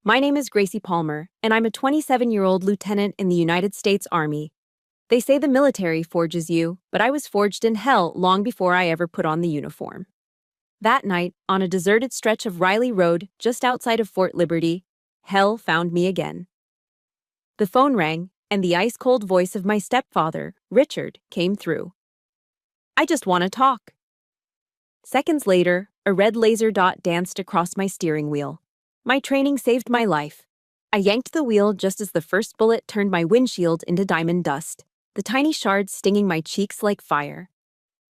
My name is Gracie Palmer, and I'm a 27-year-old lieutenant in the United States Army. They say the military forges you, but I was forged in hell long before I ever put on the uniform. That night, on a deserted stretch of Riley Road just outside of Fort Liberty, hell found me again. The phone rang, and the ice-cold voice of my stepfather, Richard, came through. "I just want to talk." Seconds later, a red laser dot danced across my steering wheel. My training saved my life. I yanked the wheel just as the first bullet turned my windshield into diamond dust, the tiny shards stinging my cheeks like fire.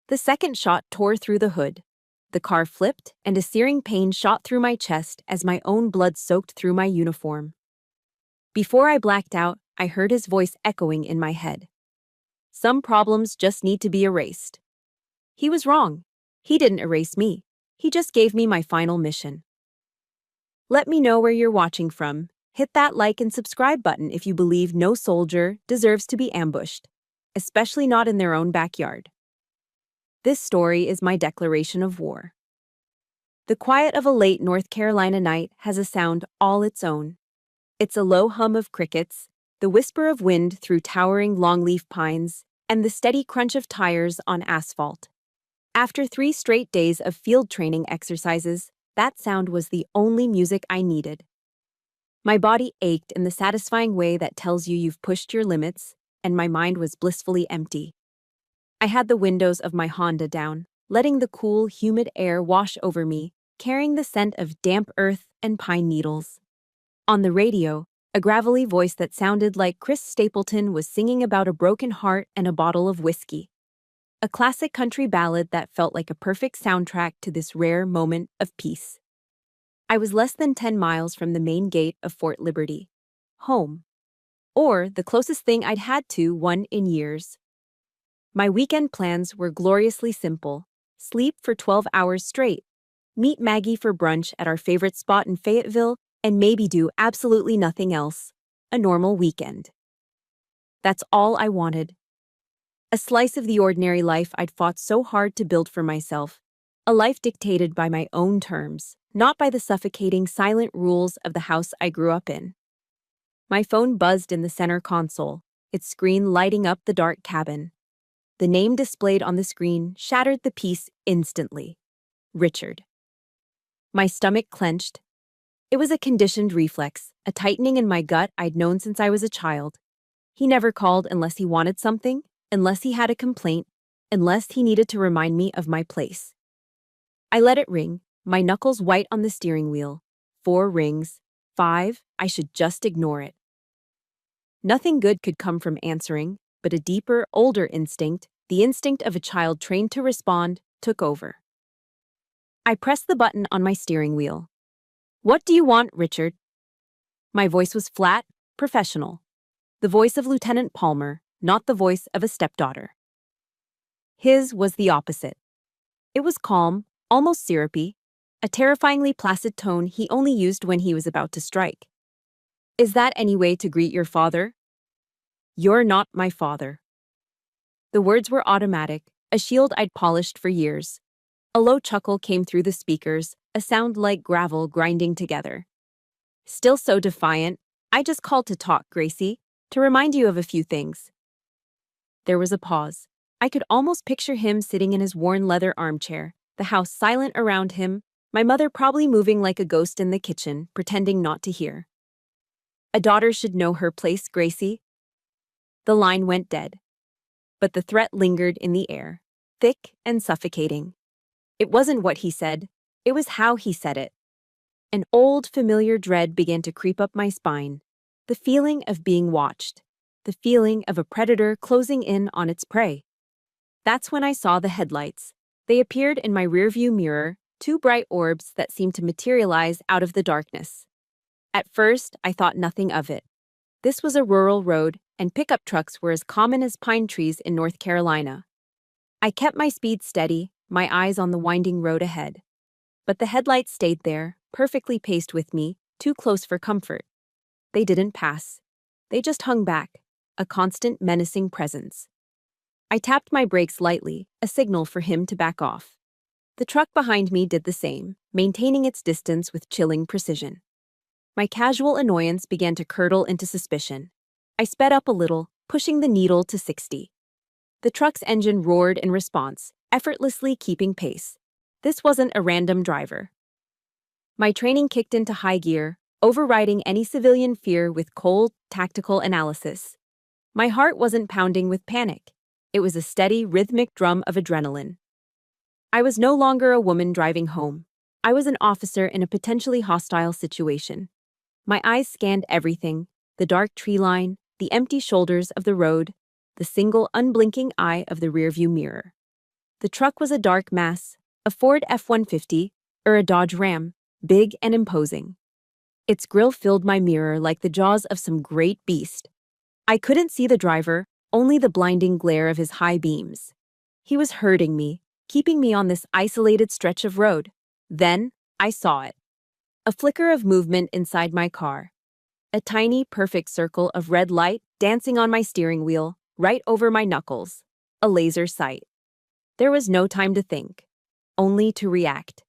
The second shot tore through the hood. The car flipped, and a searing pain shot through my chest as my own blood soaked through my uniform. Before I blacked out, I heard his voice echoing in my head. "Some problems just need to be erased." He was wrong. He didn't erase me. He just gave me my final mission. Let me know where you're watching from. Hit that like and subscribe button if you believe no soldier deserves to be ambushed, especially not in their own backyard. This story is my declaration of war. The quiet of a late North Carolina night has a sound all its own. It's a low hum of crickets, the whisper of wind through towering longleaf pines, and the steady crunch of tires on asphalt. After 3 straight days of field training exercises, that sound was the only music I needed. My body ached in the satisfying way that tells you you've pushed your limits, and my mind was blissfully empty. I had the windows of my Honda down, letting the cool, humid air wash over me, carrying the scent of damp earth and pine needles. On the radio, a gravelly voice that sounded like Chris Stapleton was singing about a broken heart and a bottle of whiskey. A classic country ballad that felt like a perfect soundtrack to this rare moment of peace. I was less than 10 miles from the main gate of Fort Liberty. Home. Or the closest thing I'd had to one in years. My weekend plans were gloriously simple. Sleep for 12 hours straight. Meet Maggie for brunch at our favorite spot in Fayetteville, and maybe do absolutely nothing else. A normal weekend. That's all I wanted. A slice of the ordinary life I'd fought so hard to build for myself. A life dictated by my own terms, not by the suffocating, silent rules of the house I grew up in. My phone buzzed in the center console, its screen lighting up the dark cabin. The name displayed on the screen shattered the peace instantly. Richard. My stomach clenched. It was a conditioned reflex, a tightening in my gut I'd known since I was a child. He never called unless he wanted something, unless he had a complaint, unless he needed to remind me of my place. I let it ring, my knuckles white on the steering wheel. 4 rings. 5, I should just ignore it. Nothing good could come from answering, but a deeper, older instinct, the instinct of a child trained to respond, took over. I pressed the button on my steering wheel. "What do you want, Richard?" My voice was flat, professional. The voice of Lieutenant Palmer, not the voice of a stepdaughter. His was the opposite. It was calm, almost syrupy, a terrifyingly placid tone he only used when he was about to strike. "Is that any way to greet your father?" "You're not my father." The words were automatic, a shield I'd polished for years. A low chuckle came through the speakers, a sound like gravel grinding together. "Still so defiant. I just called to talk, Gracie, to remind you of a few things." There was a pause. I could almost picture him sitting in his worn leather armchair, the house silent around him, my mother probably moving like a ghost in the kitchen, pretending not to hear. "A daughter should know her place, Gracie." The line went dead. But the threat lingered in the air, thick and suffocating. It wasn't what he said, it was how he said it. An old, familiar dread began to creep up my spine, the feeling of being watched, the feeling of a predator closing in on its prey. That's when I saw the headlights. They appeared in my rearview mirror, 2 bright orbs that seemed to materialize out of the darkness. At first, I thought nothing of it. This was a rural road, and pickup trucks were as common as pine trees in North Carolina. I kept my speed steady, my eyes on the winding road ahead. But the headlights stayed there, perfectly paced with me, too close for comfort. They didn't pass. They just hung back, a constant menacing presence. I tapped my brakes lightly, a signal for him to back off. The truck behind me did the same, maintaining its distance with chilling precision. My casual annoyance began to curdle into suspicion. I sped up a little, pushing the needle to 60. The truck's engine roared in response, effortlessly keeping pace. This wasn't a random driver. My training kicked into high gear, overriding any civilian fear with cold, tactical analysis. My heart wasn't pounding with panic. It was a steady, rhythmic drum of adrenaline. I was no longer a woman driving home. I was an officer in a potentially hostile situation. My eyes scanned everything: the dark tree line, the empty shoulders of the road, the single unblinking eye of the rearview mirror. The truck was a dark mass, a Ford F-150 or a Dodge Ram, big and imposing. Its grille filled my mirror like the jaws of some great beast. I couldn't see the driver, only the blinding glare of his high beams. He was herding me, keeping me on this isolated stretch of road. Then, I saw it. A flicker of movement inside my car. A tiny, perfect circle of red light dancing on my steering wheel, right over my knuckles. A laser sight. There was no time to think, only to react.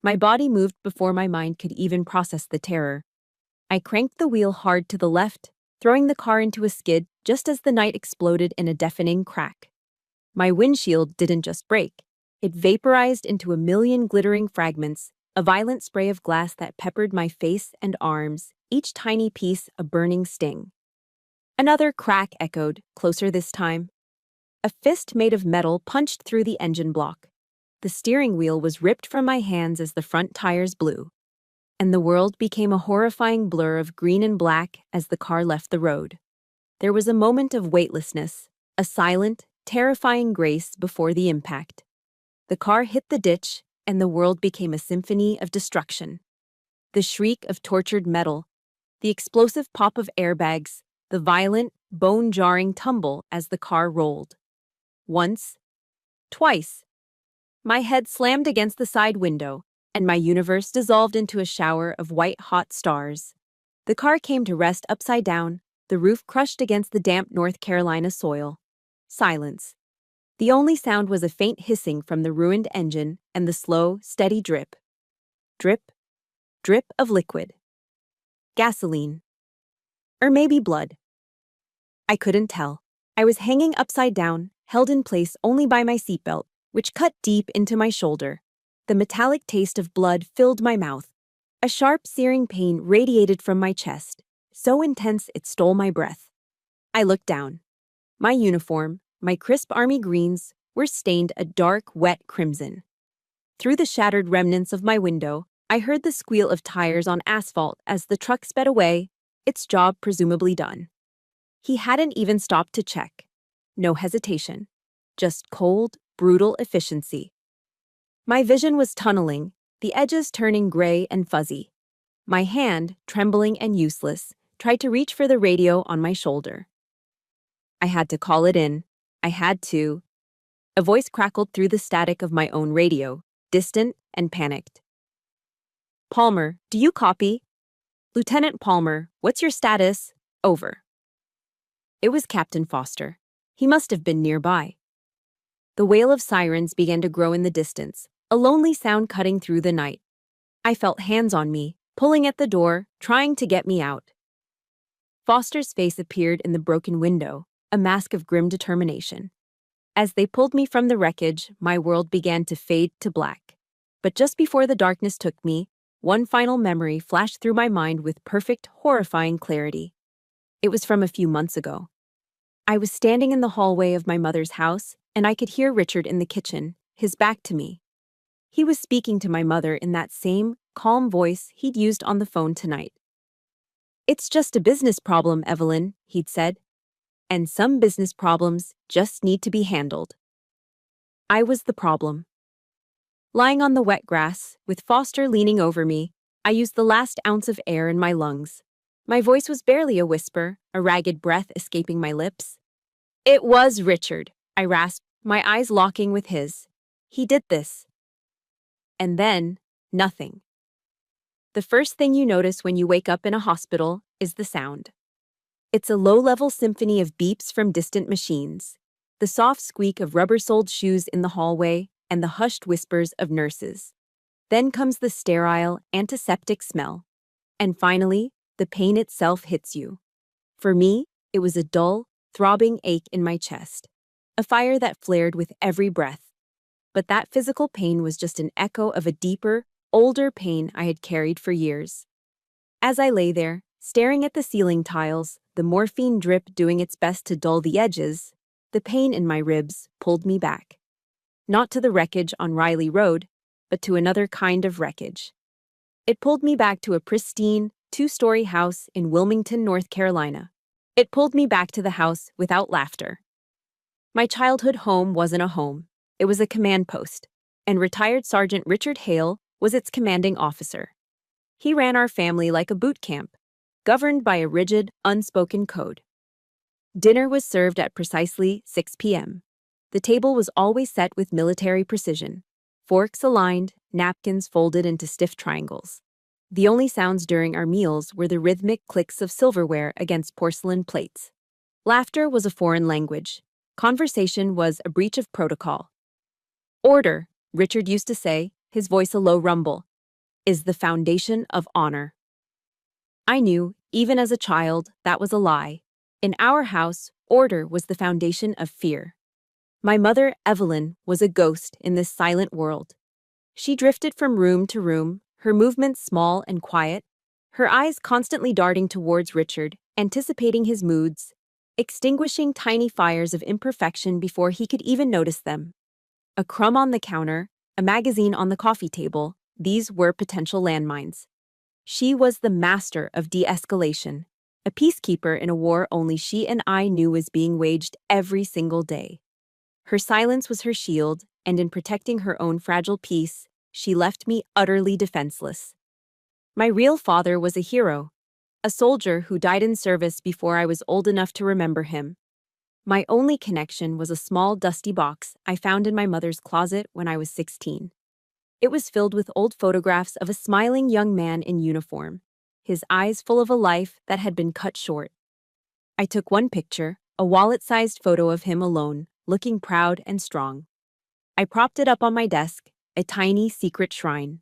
My body moved before my mind could even process the terror. I cranked the wheel hard to the left, throwing the car into a skid just as the night exploded in a deafening crack. My windshield didn't just break. It vaporized into a million glittering fragments, a violent spray of glass that peppered my face and arms, each tiny piece a burning sting. Another crack echoed, closer this time. A fist made of metal punched through the engine block. The steering wheel was ripped from my hands as the front tires blew. And the world became a horrifying blur of green and black as the car left the road. There was a moment of weightlessness, a silent, terrifying grace before the impact. The car hit the ditch, and the world became a symphony of destruction. The shriek of tortured metal, the explosive pop of airbags, the violent, bone-jarring tumble as the car rolled. Once, twice. My head slammed against the side window, and my universe dissolved into a shower of white-hot stars. The car came to rest upside down, the roof crushed against the damp North Carolina soil. Silence. The only sound was a faint hissing from the ruined engine and the slow, steady drip. Drip, drip of liquid. Gasoline. Or maybe blood. I couldn't tell. I was hanging upside down, held in place only by my seatbelt, which cut deep into my shoulder. The metallic taste of blood filled my mouth. A sharp, searing pain radiated from my chest, so intense it stole my breath. I looked down. My uniform, my crisp army greens, were stained a dark, wet crimson. Through the shattered remnants of my window, I heard the squeal of tires on asphalt as the truck sped away, its job presumably done. He hadn't even stopped to check. No hesitation. Just cold, brutal efficiency. My vision was tunneling, the edges turning gray and fuzzy. My hand, trembling and useless, tried to reach for the radio on my shoulder. I had to call it in. I had to. A voice crackled through the static of my own radio, distant and panicked. Palmer, do you copy? Lieutenant Palmer, what's your status? Over. It was Captain Foster. He must have been nearby. The wail of sirens began to grow in the distance, a lonely sound cutting through the night. I felt hands on me, pulling at the door, trying to get me out. Foster's face appeared in the broken window, a mask of grim determination. As they pulled me from the wreckage, my world began to fade to black. But just before the darkness took me, one final memory flashed through my mind with perfect, horrifying clarity. It was from a few months ago. I was standing in the hallway of my mother's house, and I could hear Richard in the kitchen, his back to me. He was speaking to my mother in that same, calm voice he'd used on the phone tonight. "It's just a business problem, Evelyn," he'd said. "And some business problems just need to be handled." I was the problem. Lying on the wet grass, with Foster leaning over me, I used the last ounce of air in my lungs. My voice was barely a whisper, a ragged breath escaping my lips. "It was Richard," I rasped, my eyes locking with his. "He did this." And then, nothing. The first thing you notice when you wake up in a hospital is the sound. It's a low-level symphony of beeps from distant machines, the soft squeak of rubber-soled shoes in the hallway, and the hushed whispers of nurses. Then comes the sterile, antiseptic smell. And finally, the pain itself hits you. For me, it was a dull, throbbing ache in my chest, a fire that flared with every breath. But that physical pain was just an echo of a deeper, older pain I had carried for years. As I lay there, staring at the ceiling tiles, the morphine drip doing its best to dull the edges, the pain in my ribs pulled me back. Not to the wreckage on Riley Road, but to another kind of wreckage. It pulled me back to a pristine, two-story house in Wilmington, North Carolina. It pulled me back to the house without laughter. My childhood home wasn't a home. It was a command post, and retired Sergeant Richard Hale was its commanding officer. He ran our family like a boot camp, governed by a rigid, unspoken code. Dinner was served at precisely 6 p.m. The table was always set with military precision, forks aligned, napkins folded into stiff triangles. The only sounds during our meals were the rhythmic clicks of silverware against porcelain plates. Laughter was a foreign language. Conversation was a breach of protocol. Order, Richard used to say, his voice a low rumble, is the foundation of honor. I knew, even as a child, that was a lie. In our house, order was the foundation of fear. My mother, Evelyn, was a ghost in this silent world. She drifted from room to room, her movements small and quiet, her eyes constantly darting towards Richard, anticipating his moods, extinguishing tiny fires of imperfection before he could even notice them. A crumb on the counter, a magazine on the coffee table, these were potential landmines. She was the master of de-escalation, a peacekeeper in a war only she and I knew was being waged every single day. Her silence was her shield, and in protecting her own fragile peace, she left me utterly defenseless. My real father was a hero, a soldier who died in service before I was old enough to remember him. My only connection was a small dusty box I found in my mother's closet when I was 16. It was filled with old photographs of a smiling young man in uniform, his eyes full of a life that had been cut short. I took one picture, a wallet-sized photo of him alone, looking proud and strong. I propped it up on my desk, a tiny secret shrine.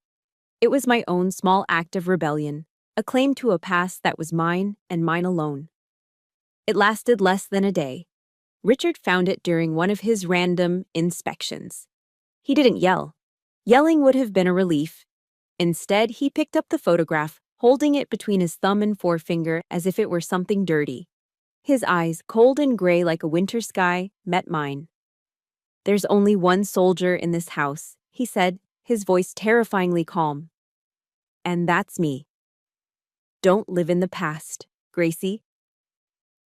It was my own small act of rebellion, a claim to a past that was mine and mine alone. It lasted less than a day. Richard found it during one of his random inspections. He didn't yell. Yelling would have been a relief. Instead, he picked up the photograph, holding it between his thumb and forefinger as if it were something dirty. His eyes, cold and gray like a winter sky, met mine. "There's only one soldier in this house," he said, his voice terrifyingly calm. "And that's me. Don't live in the past, Gracie."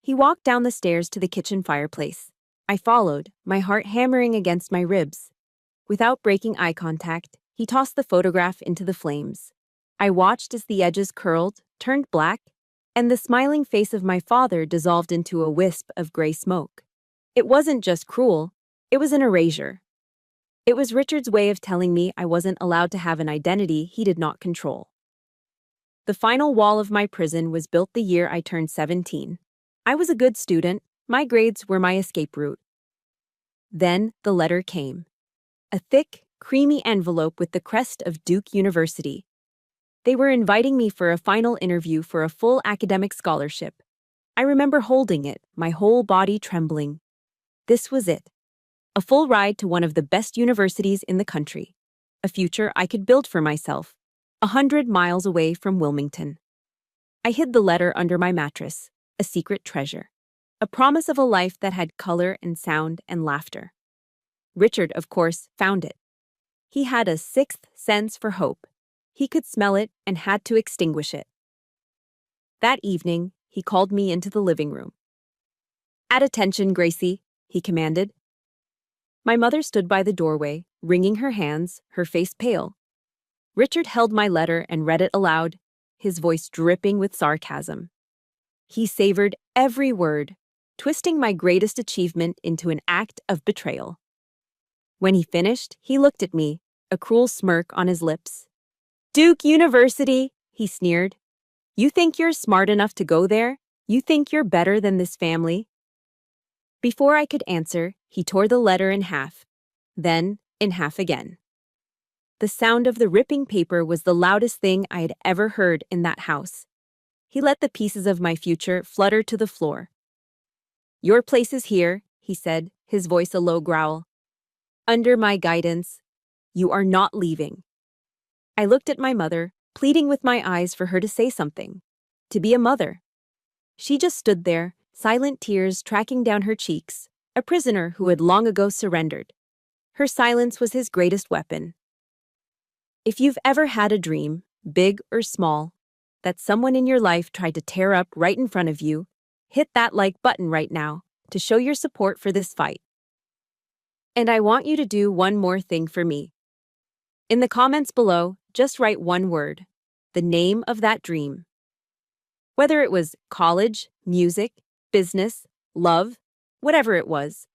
He walked down the stairs to the kitchen fireplace. I followed, my heart hammering against my ribs. Without breaking eye contact, he tossed the photograph into the flames. I watched as the edges curled, turned black, and the smiling face of my father dissolved into a wisp of gray smoke. It wasn't just cruel, it was an erasure. It was Richard's way of telling me I wasn't allowed to have an identity he did not control. The final wall of my prison was built the year I turned 17. I was a good student, my grades were my escape route. Then the letter came. A thick, creamy envelope with the crest of Duke University. They were inviting me for a final interview for a full academic scholarship. I remember holding it, my whole body trembling. This was it. A full ride to one of the best universities in the country. A future I could build for myself, 100 miles away from Wilmington. I hid the letter under my mattress, a secret treasure. A promise of a life that had color and sound and laughter. Richard, of course, found it. He had a sixth sense for hope. He could smell it and had to extinguish it. That evening, he called me into the living room. "At attention, Gracie," he commanded. My mother stood by the doorway, wringing her hands, her face pale. Richard held my letter and read it aloud, his voice dripping with sarcasm. He savored every word, twisting my greatest achievement into an act of betrayal. When he finished, he looked at me, a cruel smirk on his lips. "Duke University," he sneered. "You think you're smart enough to go there? You think you're better than this family?" Before I could answer, he tore the letter in half, then in half again. The sound of the ripping paper was the loudest thing I had ever heard in that house. He let the pieces of my future flutter to the floor. "Your place is here," he said, his voice a low growl. "Under my guidance. You are not leaving." I looked at my mother, pleading with my eyes for her to say something. To be a mother. She just stood there, silent tears tracking down her cheeks, a prisoner who had long ago surrendered. Her silence was his greatest weapon. If you've ever had a dream, big or small, that someone in your life tried to tear up right in front of you, hit that like button right now to show your support for this fight. And I want you to do one more thing for me. In the comments below, just write one word, the name of that dream. Whether it was college, music, business, love, whatever it was,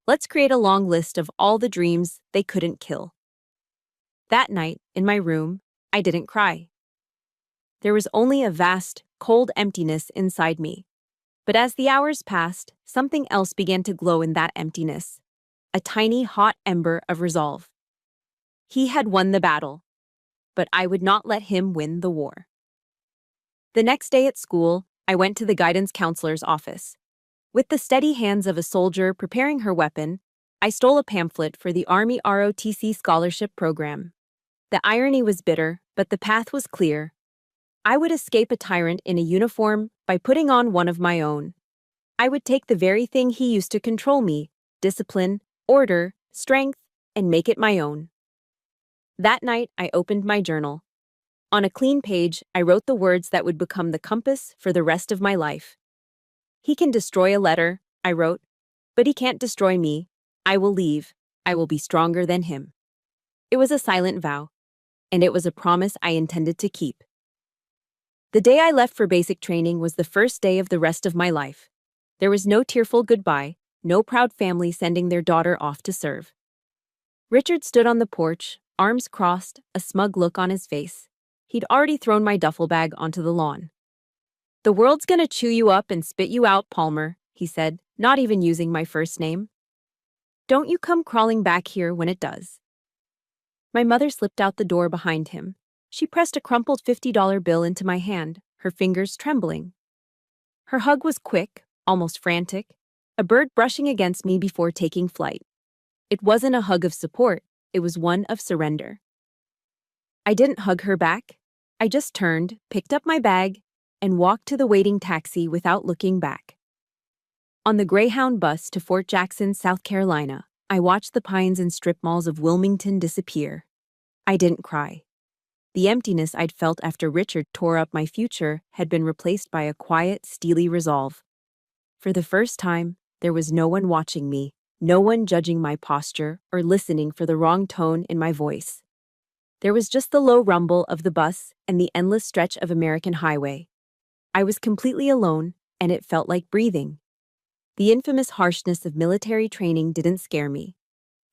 let's create a long list of all the dreams they couldn't kill. That night, in my room, I didn't cry. There was only a vast, cold emptiness inside me. But as the hours passed, something else began to glow in that emptiness. A tiny, hot ember of resolve. He had won the battle, but I would not let him win the war. The next day at school, I went to the guidance counselor's office. With the steady hands of a soldier preparing her weapon, I stole a pamphlet for the Army ROTC scholarship program. The irony was bitter, but the path was clear. I would escape a tyrant in a uniform by putting on one of my own. I would take the very thing he used to control me, discipline, order, strength, and make it my own. That night, I opened my journal. On a clean page, I wrote the words that would become the compass for the rest of my life. "He can destroy a letter," I wrote, "but he can't destroy me. I will leave. I will be stronger than him." It was a silent vow, and it was a promise I intended to keep. The day I left for basic training was the first day of the rest of my life. There was no tearful goodbye, no proud family sending their daughter off to serve. Richard stood on the porch, arms crossed, a smug look on his face. He'd already thrown my duffel bag onto the lawn. "The world's gonna chew you up and spit you out, Palmer," he said, not even using my first name. "Don't you come crawling back here when it does." My mother slipped out the door behind him. She pressed a crumpled $50 bill into my hand, her fingers trembling. Her hug was quick, almost frantic, a bird brushing against me before taking flight. It wasn't a hug of support, it was one of surrender. I didn't hug her back. I just turned, picked up my bag, and walked to the waiting taxi without looking back. On the Greyhound bus to Fort Jackson, South Carolina, I watched the pines and strip malls of Wilmington disappear. I didn't cry. The emptiness I'd felt after Richard tore up my future had been replaced by a quiet, steely resolve. For the first time, there was no one watching me, no one judging my posture or listening for the wrong tone in my voice. There was just the low rumble of the bus and the endless stretch of American highway. I was completely alone, and it felt like breathing. The infamous harshness of military training didn't scare me.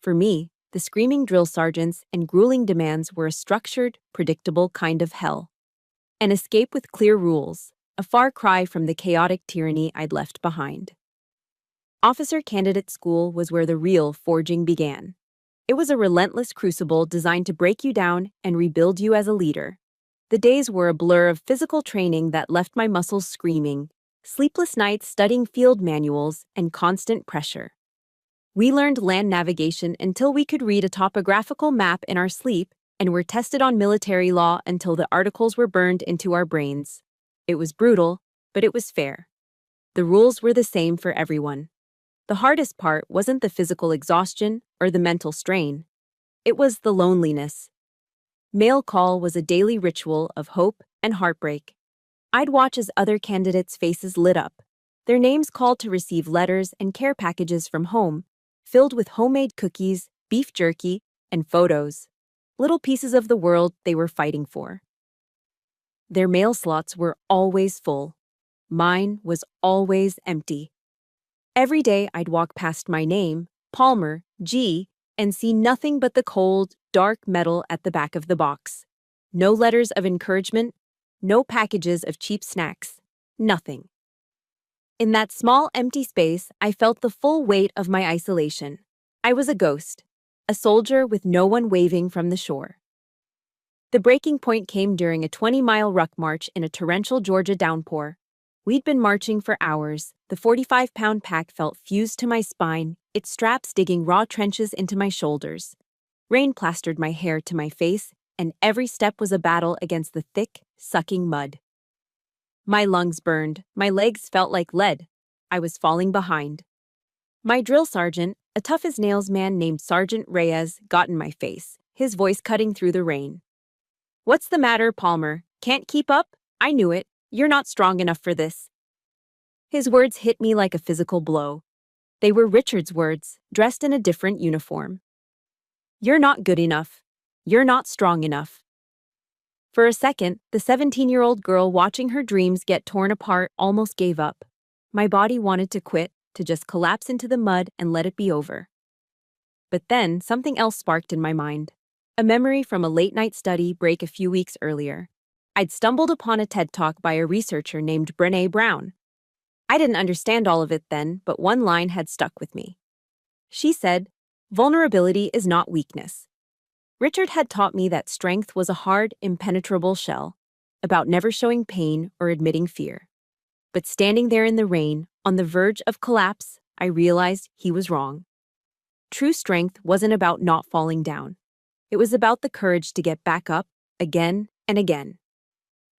For me, the screaming drill sergeants and grueling demands were a structured, predictable kind of hell. An escape with clear rules, a far cry from the chaotic tyranny I'd left behind. Officer Candidate School was where the real forging began. It was a relentless crucible designed to break you down and rebuild you as a leader. The days were a blur of physical training that left my muscles screaming, sleepless nights studying field manuals, and constant pressure. We learned land navigation until we could read a topographical map in our sleep and were tested on military law until the articles were burned into our brains. It was brutal, but it was fair. The rules were the same for everyone. The hardest part wasn't the physical exhaustion or the mental strain. It was the loneliness. Mail call was a daily ritual of hope and heartbreak. I'd watch as other candidates' faces lit up, their names called to receive letters and care packages from home, filled with homemade cookies, beef jerky, and photos, little pieces of the world they were fighting for. Their mail slots were always full. Mine was always empty. Every day I'd walk past my name, Palmer, G, and see nothing but the cold, dark metal at the back of the box. No letters of encouragement, no packages of cheap snacks, nothing. In that small, empty space, I felt the full weight of my isolation. I was a ghost, a soldier with no one waving from the shore. The breaking point came during a 20-mile ruck march in a torrential Georgia downpour. We'd been marching for hours. The 45-pound pack felt fused to my spine, its straps digging raw trenches into my shoulders. Rain plastered my hair to my face, and every step was a battle against the thick, sucking mud. My lungs burned, my legs felt like lead. I was falling behind. My drill sergeant, a tough-as-nails man named Sergeant Reyes, got in my face, his voice cutting through the rain. "What's the matter, Palmer? Can't keep up? I knew it. You're not strong enough for this." His words hit me like a physical blow. They were Richard's words, dressed in a different uniform. "You're not good enough. You're not strong enough." For a second, the 17-year-old girl watching her dreams get torn apart almost gave up. My body wanted to quit, to just collapse into the mud and let it be over. But then, something else sparked in my mind. A memory from a late-night study break a few weeks earlier. I'd stumbled upon a TED Talk by a researcher named Brené Brown. I didn't understand all of it then, but one line had stuck with me. She said, "Vulnerability is not weakness." Richard had taught me that strength was a hard, impenetrable shell, about never showing pain or admitting fear. But standing there in the rain, on the verge of collapse, I realized he was wrong. True strength wasn't about not falling down. It was about the courage to get back up, again and again.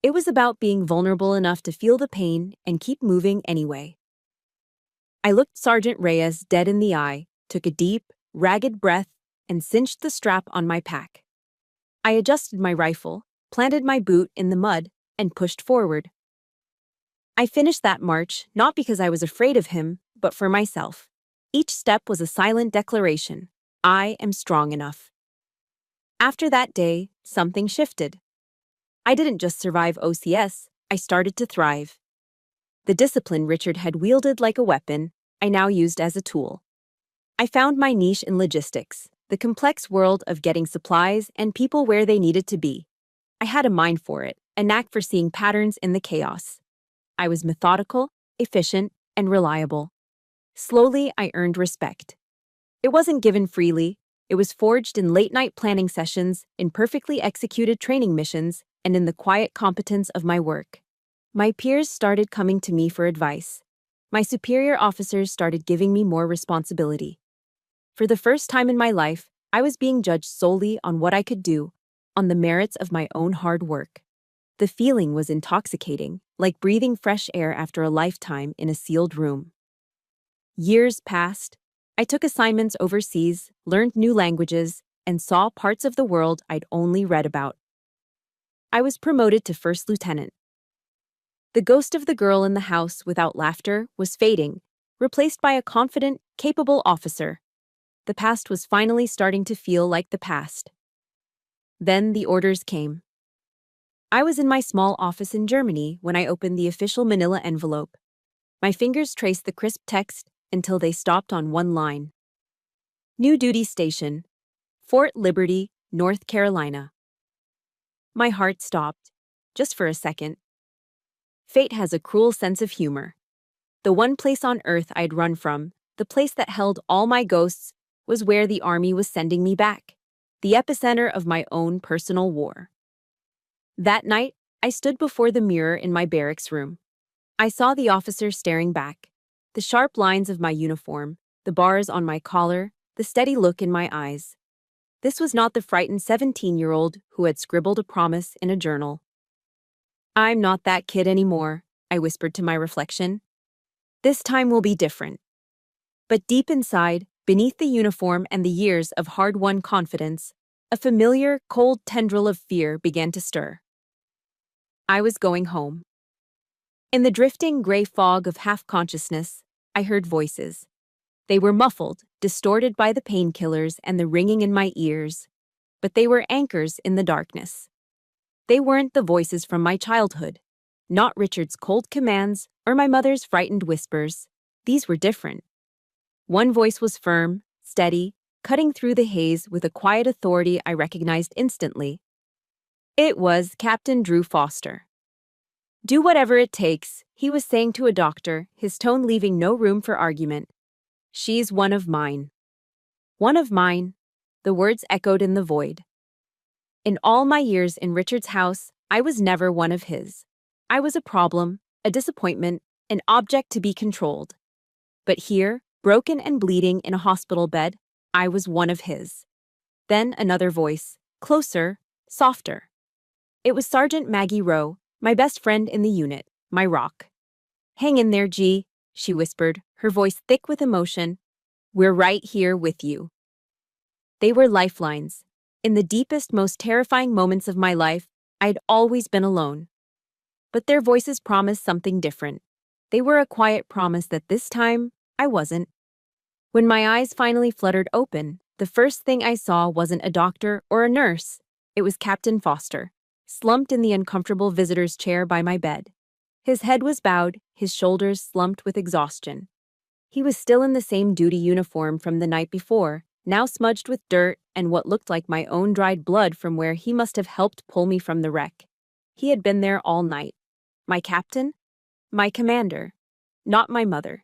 It was about being vulnerable enough to feel the pain and keep moving anyway. I looked Sergeant Reyes dead in the eye, took a deep, ragged breath, and cinched the strap on my pack. I adjusted my rifle, planted my boot in the mud, and pushed forward. I finished that march not because I was afraid of him, but for myself. Each step was a silent declaration. I am strong enough. After that day, something shifted. I didn't just survive OCS, I started to thrive. The discipline Richard had wielded like a weapon, I now used as a tool. I found my niche in logistics, the complex world of getting supplies and people where they needed to be. I had a mind for it, a knack for seeing patterns in the chaos. I was methodical, efficient, and reliable. Slowly, I earned respect. It wasn't given freely. It was forged in late-night planning sessions, in perfectly executed training missions, and in the quiet competence of my work. My peers started coming to me for advice. My superior officers started giving me more responsibility. For the first time in my life, I was being judged solely on what I could do, on the merits of my own hard work. The feeling was intoxicating, like breathing fresh air after a lifetime in a sealed room. Years passed. I took assignments overseas, learned new languages, and saw parts of the world I'd only read about. I was promoted to first lieutenant. The ghost of the girl in the house without laughter was fading, replaced by a confident, capable officer. The past was finally starting to feel like the past. Then the orders came. I was in my small office in Germany when I opened the official manila envelope. My fingers traced the crisp text until they stopped on one line. New duty station, Fort Liberty, North Carolina. My heart stopped, just for a second. Fate has a cruel sense of humor. The one place on earth I'd run from, the place that held all my ghosts, was where the army was sending me back, the epicenter of my own personal war. That night, I stood before the mirror in my barracks room. I saw the officer staring back, the sharp lines of my uniform, the bars on my collar, the steady look in my eyes. This was not the frightened 17-year-old who had scribbled a promise in a journal. "I'm not that kid anymore," I whispered to my reflection. "This time will be different." But deep inside, beneath the uniform and the years of hard-won confidence, a familiar, cold tendril of fear began to stir. I was going home. In the drifting gray fog of half-consciousness, I heard voices. They were muffled, distorted by the painkillers and the ringing in my ears, but they were anchors in the darkness. They weren't the voices from my childhood, not Richard's cold commands or my mother's frightened whispers. These were different. One voice was firm, steady, cutting through the haze with a quiet authority I recognized instantly. It was Captain Drew Foster. "Do whatever it takes," he was saying to a doctor, his tone leaving no room for argument. "She's one of mine." One of mine. The words echoed in the void. In all my years in Richard's house, I was never one of his. I was a problem, a disappointment, an object to be controlled. But here, broken and bleeding in a hospital bed, I was one of his. Then another voice, closer, softer. It was Sergeant Maggie Rowe, my best friend in the unit, my rock. "Hang in there, G," she whispered, her voice thick with emotion. "We're right here with you." They were lifelines. In the deepest, most terrifying moments of my life, I'd always been alone. But their voices promised something different. They were a quiet promise that this time, I wasn't. When my eyes finally fluttered open, the first thing I saw wasn't a doctor or a nurse. It was Captain Foster, slumped in the uncomfortable visitor's chair by my bed. His head was bowed, his shoulders slumped with exhaustion. He was still in the same duty uniform from the night before, now smudged with dirt and what looked like my own dried blood from where he must have helped pull me from the wreck. He had been there all night. My captain? My commander. Not my mother.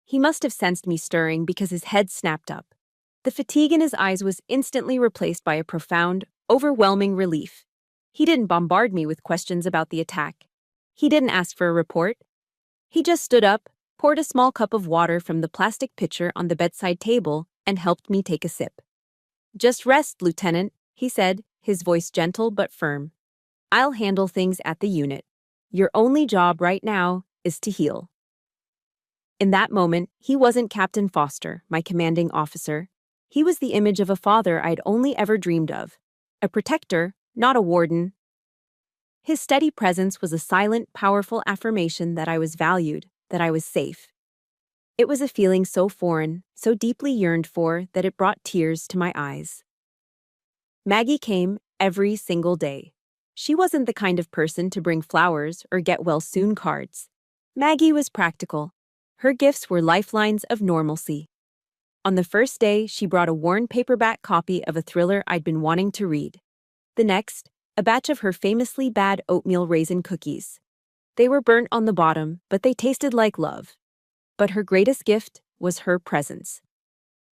He must have sensed me stirring because his head snapped up. The fatigue in his eyes was instantly replaced by a profound, overwhelming relief. He didn't bombard me with questions about the attack. He didn't ask for a report. He just stood up, poured a small cup of water from the plastic pitcher on the bedside table, and helped me take a sip. "Just rest, Lieutenant," he said, his voice gentle but firm. "I'll handle things at the unit. Your only job right now is to heal." In that moment, he wasn't Captain Foster, my commanding officer. He was the image of a father I'd only ever dreamed of. A protector, not a warden. His steady presence was a silent, powerful affirmation that I was valued, that I was safe. It was a feeling so foreign, so deeply yearned for, that it brought tears to my eyes. Maggie came every single day. She wasn't the kind of person to bring flowers or get-well-soon cards. Maggie was practical. Her gifts were lifelines of normalcy. On the first day, she brought a worn paperback copy of a thriller I'd been wanting to read. The next, a batch of her famously bad oatmeal raisin cookies. They were burnt on the bottom, but they tasted like love. But her greatest gift was her presence.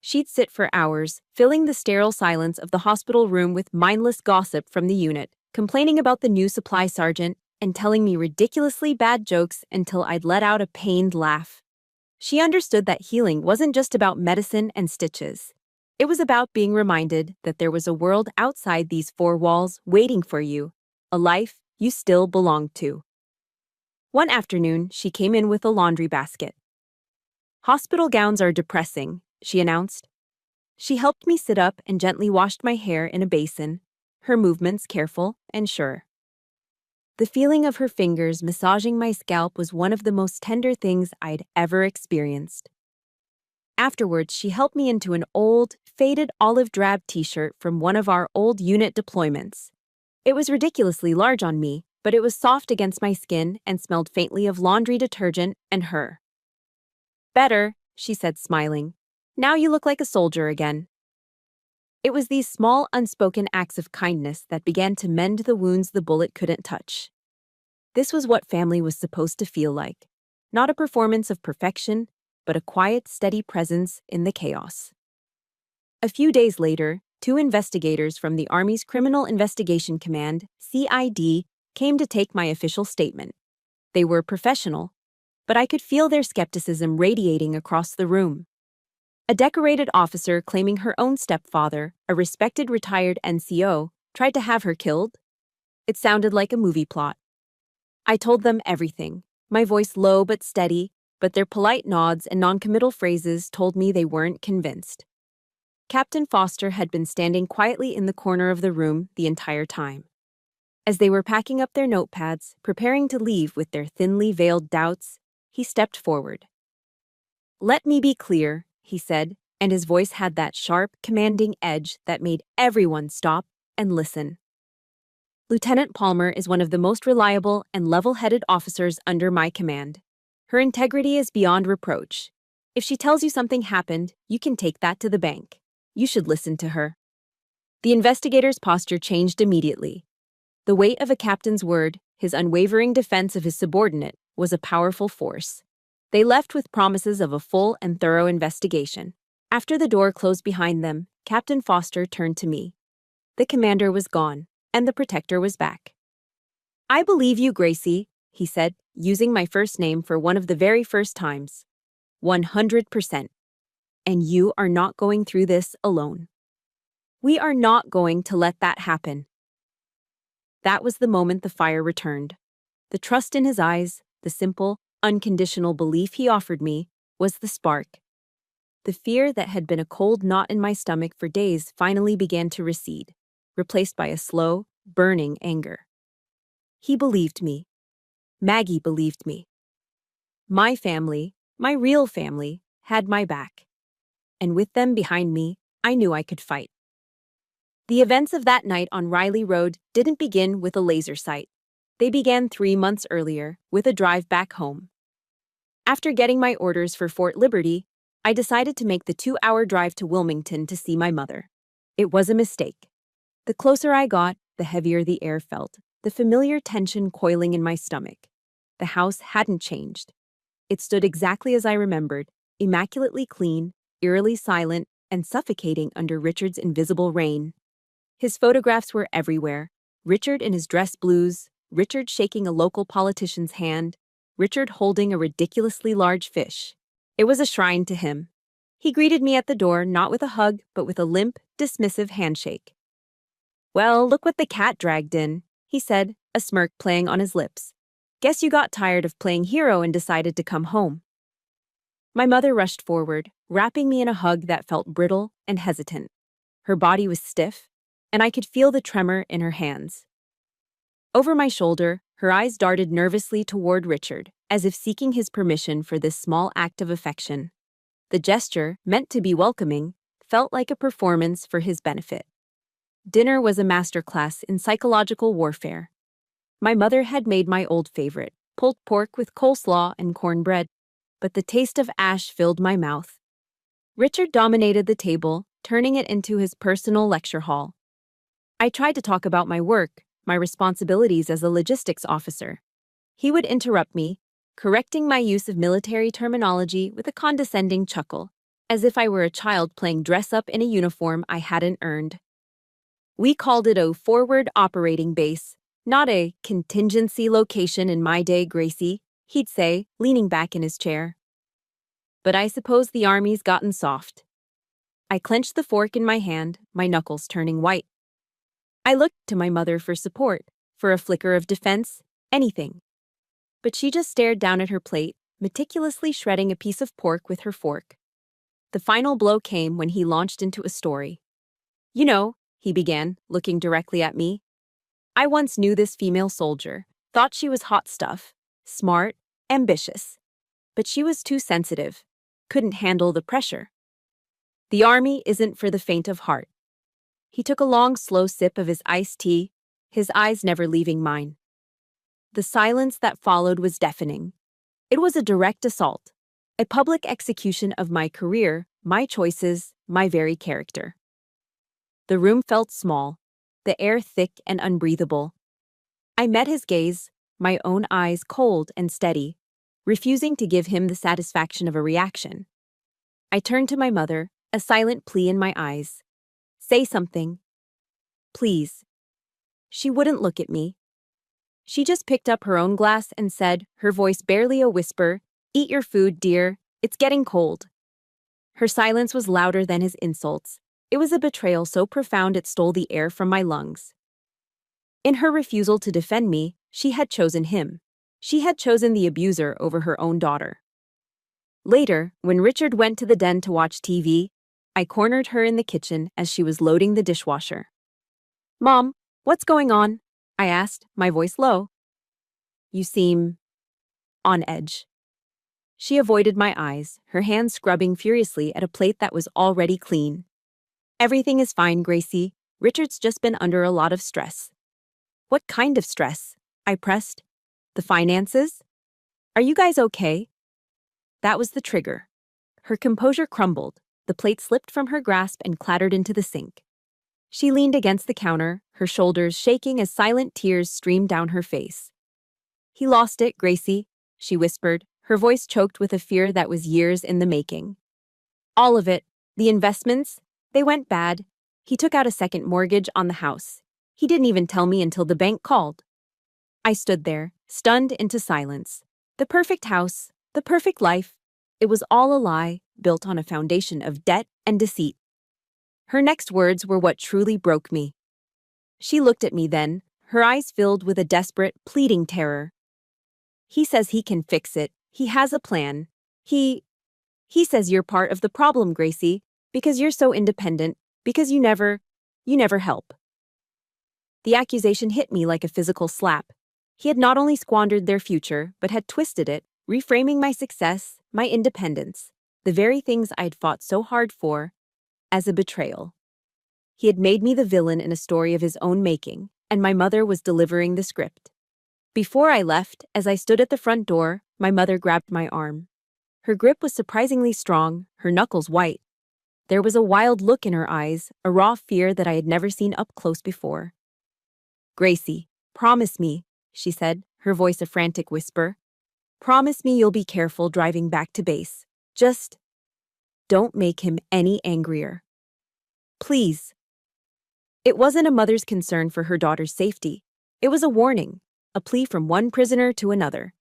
She'd sit for hours, filling the sterile silence of the hospital room with mindless gossip from the unit, complaining about the new supply sergeant, and telling me ridiculously bad jokes until I'd let out a pained laugh. She understood that healing wasn't just about medicine and stitches. It was about being reminded that there was a world outside these four walls waiting for you, a life you still belonged to. One afternoon, she came in with a laundry basket. "Hospital gowns are depressing," she announced. She helped me sit up and gently washed my hair in a basin, her movements careful and sure. The feeling of her fingers massaging my scalp was one of the most tender things I'd ever experienced. Afterwards, she helped me into an old, faded olive drab t-shirt from one of our old unit deployments. It was ridiculously large on me, but it was soft against my skin and smelled faintly of laundry detergent and her. "Better," she said, smiling. "Now you look like a soldier again." It was these small, unspoken acts of kindness that began to mend the wounds the bullet couldn't touch. This was what family was supposed to feel like. Not a performance of perfection, but a quiet, steady presence in the chaos. A few days later, 2 investigators from the Army's Criminal Investigation Command, CID, came to take my official statement. They were professional, but I could feel their skepticism radiating across the room. A decorated officer claiming her own stepfather, a respected retired NCO, tried to have her killed. It sounded like a movie plot. I told them everything, my voice low but steady, but their polite nods and noncommittal phrases told me they weren't convinced. Captain Foster had been standing quietly in the corner of the room the entire time. As they were packing up their notepads, preparing to leave with their thinly veiled doubts, he stepped forward. "Let me be clear," he said, and his voice had that sharp, commanding edge that made everyone stop and listen. "Lieutenant Palmer is one of the most reliable and level-headed officers under my command. Her integrity is beyond reproach. If she tells you something happened, you can take that to the bank. You should listen to her." The investigator's posture changed immediately. The weight of a captain's word, his unwavering defense of his subordinate, was a powerful force. They left with promises of a full and thorough investigation. After the door closed behind them, Captain Foster turned to me. The commander was gone, and the protector was back. "I believe you, Gracie," he said, using my first name for one of the very first times. 100%. And you are not going through this alone. We are not going to let that happen. That was the moment the fire returned. The trust in his eyes, the simple, unconditional belief he offered me, was the spark. The fear that had been a cold knot in my stomach for days finally began to recede, replaced by a slow, burning anger. He believed me. Maggie believed me. My family, my real family, had my back. And with them behind me, I knew I could fight. The events of that night on Riley Road didn't begin with a laser sight. They began 3 months earlier, with a drive back home. After getting my orders for Fort Liberty, I decided to make the 2-hour drive to Wilmington to see my mother. It was a mistake. The closer I got, the heavier the air felt, the familiar tension coiling in my stomach. The house hadn't changed. It stood exactly as I remembered, immaculately clean, eerily silent, and suffocating under Richard's invisible reign. His photographs were everywhere. Richard in his dress blues, Richard shaking a local politician's hand, Richard holding a ridiculously large fish. It was a shrine to him. He greeted me at the door not with a hug, but with a limp, dismissive handshake. "Well, look what the cat dragged in," he said, a smirk playing on his lips. "Guess you got tired of playing hero and decided to come home." My mother rushed forward, wrapping me in a hug that felt brittle and hesitant. Her body was stiff, and I could feel the tremor in her hands. Over my shoulder, her eyes darted nervously toward Richard, as if seeking his permission for this small act of affection. The gesture, meant to be welcoming, felt like a performance for his benefit. Dinner was a masterclass in psychological warfare. My mother had made my old favorite, pulled pork with coleslaw and cornbread, but the taste of ash filled my mouth. Richard dominated the table, turning it into his personal lecture hall. I tried to talk about my work, my responsibilities as a logistics officer. He would interrupt me, correcting my use of military terminology with a condescending chuckle, as if I were a child playing dress-up in a uniform I hadn't earned. "We called it a forward operating base, not a contingency location in my day, Gracie," he'd say, leaning back in his chair. But I suppose the Army's gotten soft. I clenched the fork in my hand, my knuckles turning white. I looked to my mother for support, for a flicker of defense, anything. But she just stared down at her plate, meticulously shredding a piece of pork with her fork. The final blow came when he launched into a story. "You know," he began, looking directly at me, "I once knew this female soldier, thought she was hot stuff, smart, ambitious. But she was too sensitive, couldn't handle the pressure. The Army isn't for the faint of heart." He took a long, slow sip of his iced tea, his eyes never leaving mine. The silence that followed was deafening. It was a direct assault, a public execution of my career, my choices, my very character. The room felt small, the air thick and unbreathable. I met his gaze, my own eyes cold and steady, refusing to give him the satisfaction of a reaction. I turned to my mother, a silent plea in my eyes. "Say something. Please." She wouldn't look at me. She just picked up her own glass and said, her voice barely a whisper, "Eat your food, dear. It's getting cold." Her silence was louder than his insults. It was a betrayal so profound it stole the air from my lungs. In her refusal to defend me, she had chosen him. She had chosen the abuser over her own daughter. Later, when Richard went to the den to watch TV, I cornered her in the kitchen as she was loading the dishwasher. "Mom, what's going on?" I asked, my voice low. "You seem on edge." She avoided my eyes, her hands scrubbing furiously at a plate that was already clean. "Everything is fine, Gracie. Richard's just been under a lot of stress." "What kind of stress?" I pressed. "The finances? Are you guys okay?" That was the trigger. Her composure crumbled. The plate slipped from her grasp and clattered into the sink. She leaned against the counter, her shoulders shaking as silent tears streamed down her face. "He lost it, Gracie," she whispered, her voice choked with a fear that was years in the making. "All of it. The investments, they went bad. He took out a second mortgage on the house. He didn't even tell me until the bank called. I stood there, stunned into silence. The perfect house, the perfect life. It was all a lie, built on a foundation of debt and deceit. Her next words were what truly broke me. She looked at me then, her eyes filled with a desperate, pleading terror. He says he can fix it. He has a plan. He says you're part of the problem, Gracie, because you're so independent, because you never help. The accusation hit me like a physical slap. He had not only squandered their future, but had twisted it, reframing my success, my independence, the very things I'd fought so hard for, as a betrayal. He had made me the villain in a story of his own making, and my mother was delivering the script. Before I left, as I stood at the front door, my mother grabbed my arm. Her grip was surprisingly strong, her knuckles white. There was a wild look in her eyes, a raw fear that I had never seen up close before. "Gracie, promise me," she said, her voice a frantic whisper. "Promise me you'll be careful driving back to base. Just don't make him any angrier. Please." It wasn't a mother's concern for her daughter's safety. It was a warning, a plea from one prisoner to another.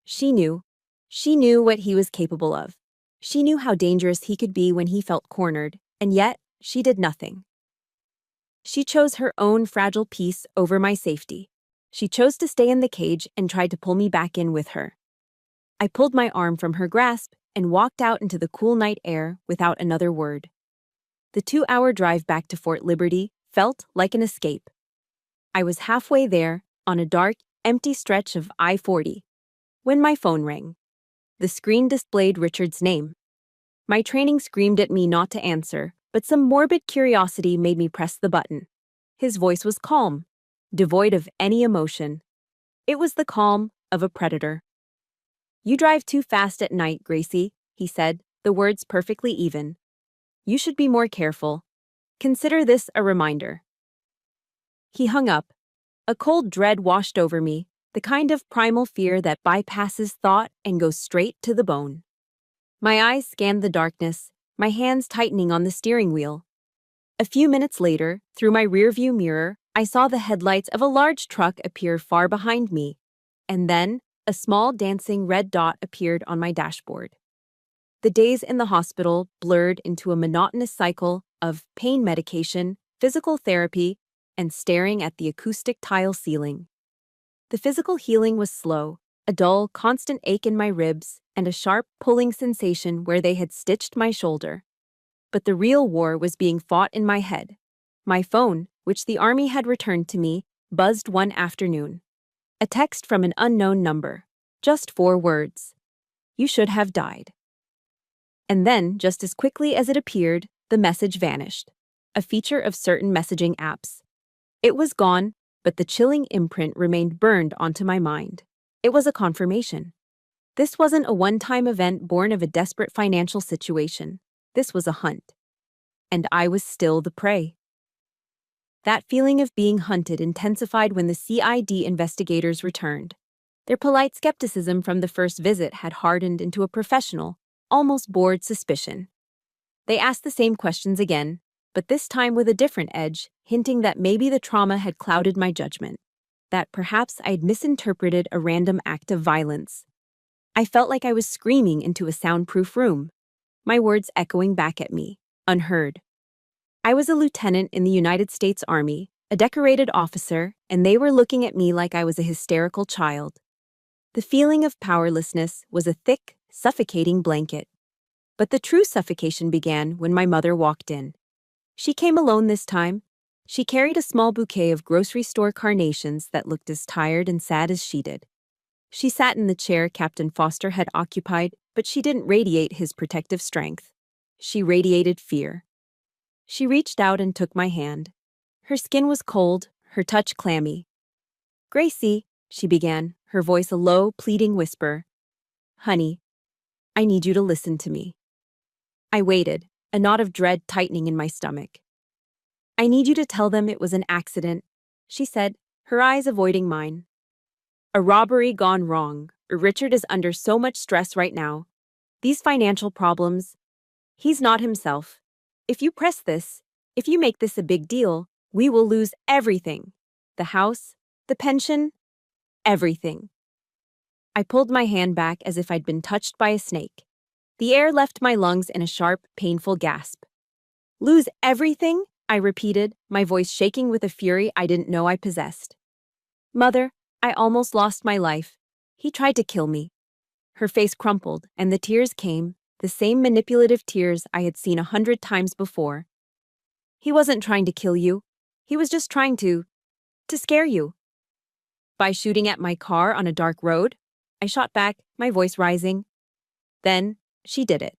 She knew what he was capable of. She knew how dangerous he could be when he felt cornered, and yet she did nothing. She chose her own fragile peace over my safety. She chose to stay in the cage and tried to pull me back in with her. I pulled my arm from her grasp and walked out into the cool night air without another word. The 2-hour drive back to Fort Liberty felt like an escape. I was halfway there, on a dark, empty stretch of I-40, when my phone rang. The screen displayed Richard's name. My training screamed at me not to answer, but some morbid curiosity made me press the button. His voice was calm, devoid of any emotion. It was the calm of a predator. "You drive too fast at night, Gracie," he said, the words perfectly even. "You should be more careful. Consider this a reminder." He hung up. A cold dread washed over me, the kind of primal fear that bypasses thought and goes straight to the bone. My eyes scanned the darkness, my hands tightening on the steering wheel. A few minutes later, through my rearview mirror, I saw the headlights of a large truck appear far behind me, and then a small dancing red dot appeared on my dashboard. The days in the hospital blurred into a monotonous cycle of pain medication, physical therapy, and staring at the acoustic tile ceiling. The physical healing was slow, a dull, constant ache in my ribs, and a sharp, pulling sensation where they had stitched my shoulder. But the real war was being fought in my head. My phone, which the Army had returned to me, buzzed one afternoon. A text from an unknown number. Just 4 words. "You should have died." And then, just as quickly as it appeared, the message vanished. A feature of certain messaging apps. It was gone, but the chilling imprint remained burned onto my mind. It was a confirmation. This wasn't a one-time event born of a desperate financial situation. This was a hunt. And I was still the prey. That feeling of being hunted intensified when the CID investigators returned. Their polite skepticism from the first visit had hardened into a professional, almost bored suspicion. They asked the same questions again, but this time with a different edge, hinting that maybe the trauma had clouded my judgment, that perhaps I'd misinterpreted a random act of violence. I felt like I was screaming into a soundproof room, my words echoing back at me, unheard. I was a lieutenant in the United States Army, a decorated officer, and they were looking at me like I was a hysterical child. The feeling of powerlessness was a thick, suffocating blanket. But the true suffocation began when my mother walked in. She came alone this time. She carried a small bouquet of grocery store carnations that looked as tired and sad as she did. She sat in the chair Captain Foster had occupied, but she didn't radiate his protective strength. She radiated fear. She reached out and took my hand. Her skin was cold, her touch clammy. "Gracie," she began, her voice a low, pleading whisper. "Honey, I need you to listen to me." I waited, a knot of dread tightening in my stomach. "I need you to tell them it was an accident," she said, her eyes avoiding mine. "A robbery gone wrong. Richard is under so much stress right now. These financial problems. He's not himself. If you press this, If you make this a big deal, we will lose everything. The house, the pension, everything. I pulled my hand back as if I'd been touched by a snake. The air left my lungs in a sharp, painful gasp. Lose everything? I repeated, my voice shaking with a fury I didn't know I possessed. Mother, I almost lost my life. He tried to kill me. Her face crumpled, and the tears came, the same manipulative tears I had seen 100 times before. He wasn't trying to kill you. He was just trying to scare you. By shooting at my car on a dark road? I shot back, my voice rising. Then, she did it.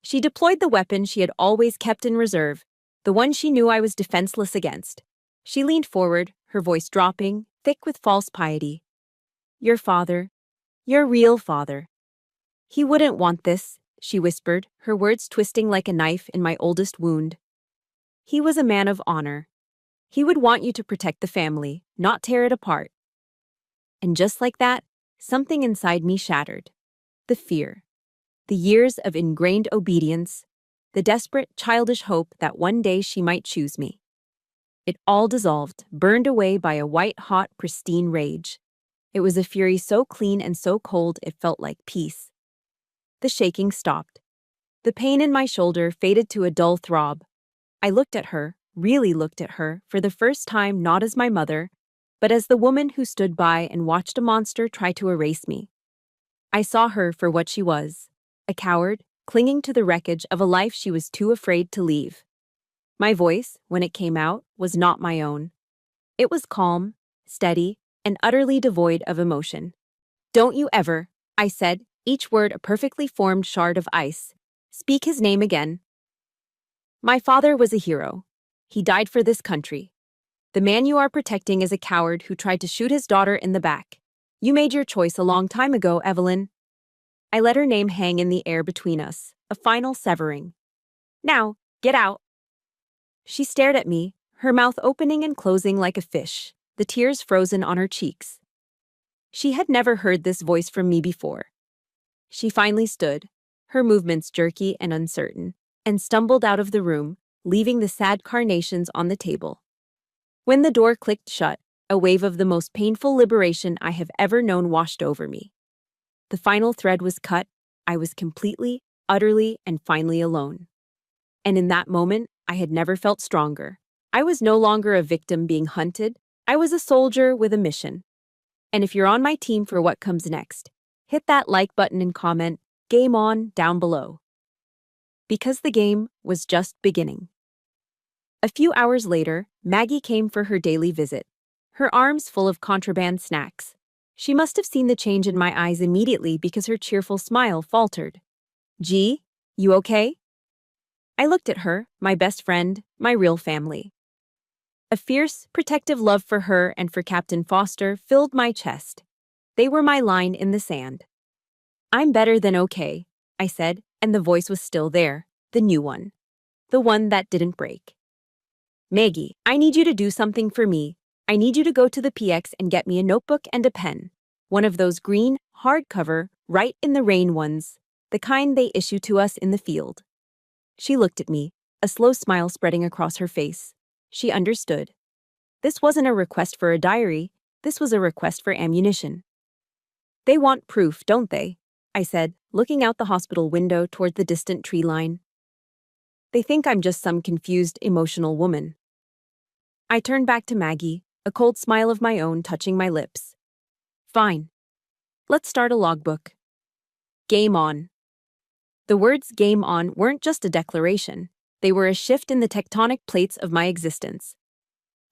She deployed the weapon she had always kept in reserve, the one she knew I was defenseless against. She leaned forward, her voice dropping, thick with false piety. Your father. Your real father. He wouldn't want this, she whispered, her words twisting like a knife in my oldest wound. He was a man of honor. He would want you to protect the family, not tear it apart. And just like that, something inside me shattered. The fear. The years of ingrained obedience. The desperate, childish hope that one day she might choose me. It all dissolved, burned away by a white-hot, pristine rage. It was a fury so clean and so cold it felt like peace. The shaking stopped. The pain in my shoulder faded to a dull throb. I looked at her, really looked at her, for the first time not as my mother, but as the woman who stood by and watched a monster try to erase me. I saw her for what she was, a coward, clinging to the wreckage of a life she was too afraid to leave. My voice, when it came out, was not my own. It was calm, steady, and utterly devoid of emotion. Don't you ever, I said, each word a perfectly formed shard of ice, speak his name again. My father was a hero. He died for this country. The man you are protecting is a coward who tried to shoot his daughter in the back. You made your choice a long time ago, Evelyn. I let her name hang in the air between us, a final severing. Now, get out. She stared at me, her mouth opening and closing like a fish, the tears frozen on her cheeks. She had never heard this voice from me before. She finally stood, her movements jerky and uncertain, and stumbled out of the room, leaving the sad carnations on the table. When the door clicked shut, a wave of the most painful liberation I have ever known washed over me. The final thread was cut. I was completely, utterly, and finally alone. And in that moment, I had never felt stronger. I was no longer a victim being hunted. I was a soldier with a mission. And if you're on my team for what comes next, hit that like button and comment, "Game on," down below. Because the game was just beginning. A few hours later, Maggie came for her daily visit, her arms full of contraband snacks. She must have seen the change in my eyes immediately because her cheerful smile faltered. Gee, you okay? I looked at her, my best friend, my real family. A fierce, protective love for her and for Captain Foster filled my chest. They were my line in the sand. I'm better than okay, I said, and the voice was still there, the new one. The one that didn't break. Maggie, I need you to do something for me. I need you to go to the PX and get me a notebook and a pen. One of those green, hardcover, write in the rain ones, the kind they issue to us in the field. She looked at me, a slow smile spreading across her face. She understood. This wasn't a request for a diary, this was a request for ammunition. They want proof, don't they? I said, looking out the hospital window toward the distant tree line. They think I'm just some confused, emotional woman. I turned back to Maggie, a cold smile of my own touching my lips. Fine. Let's start a logbook. Game on. The words game on weren't just a declaration. They were a shift in the tectonic plates of my existence.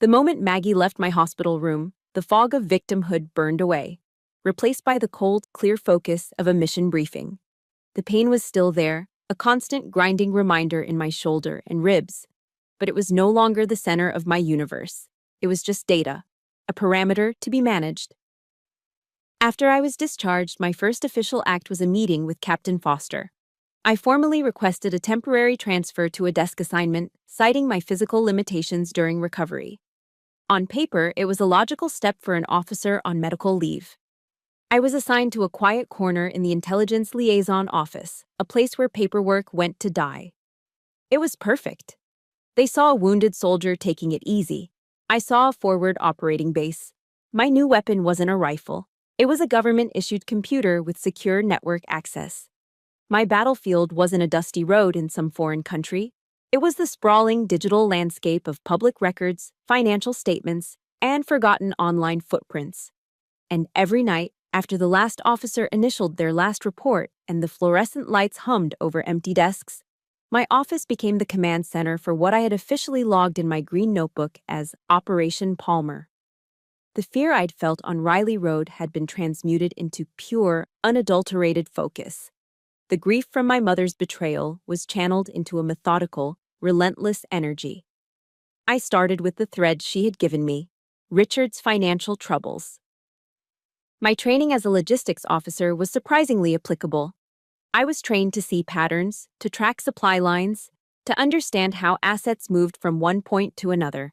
The moment Maggie left my hospital room, the fog of victimhood burned away, replaced by the cold, clear focus of a mission briefing. The pain was still there, a constant grinding reminder in my shoulder and ribs, but it was no longer the center of my universe. It was just data, a parameter to be managed. After I was discharged, my first official act was a meeting with Captain Foster. I formally requested a temporary transfer to a desk assignment, citing my physical limitations during recovery. On paper, it was a logical step for an officer on medical leave. I was assigned to a quiet corner in the intelligence liaison office, a place where paperwork went to die. It was perfect. They saw a wounded soldier taking it easy. I saw a forward operating base. My new weapon wasn't a rifle. It was a government-issued computer with secure network access. My battlefield wasn't a dusty road in some foreign country. It was the sprawling digital landscape of public records, financial statements, and forgotten online footprints. And every night, after the last officer initialed their last report and the fluorescent lights hummed over empty desks, my office became the command center for what I had officially logged in my green notebook as Operation Palmer. The fear I'd felt on Riley Road had been transmuted into pure, unadulterated focus. The grief from my mother's betrayal was channeled into a methodical, relentless energy. I started with the thread she had given me, Richard's financial troubles. My training as a logistics officer was surprisingly applicable. I was trained to see patterns, to track supply lines, to understand how assets moved from one point to another.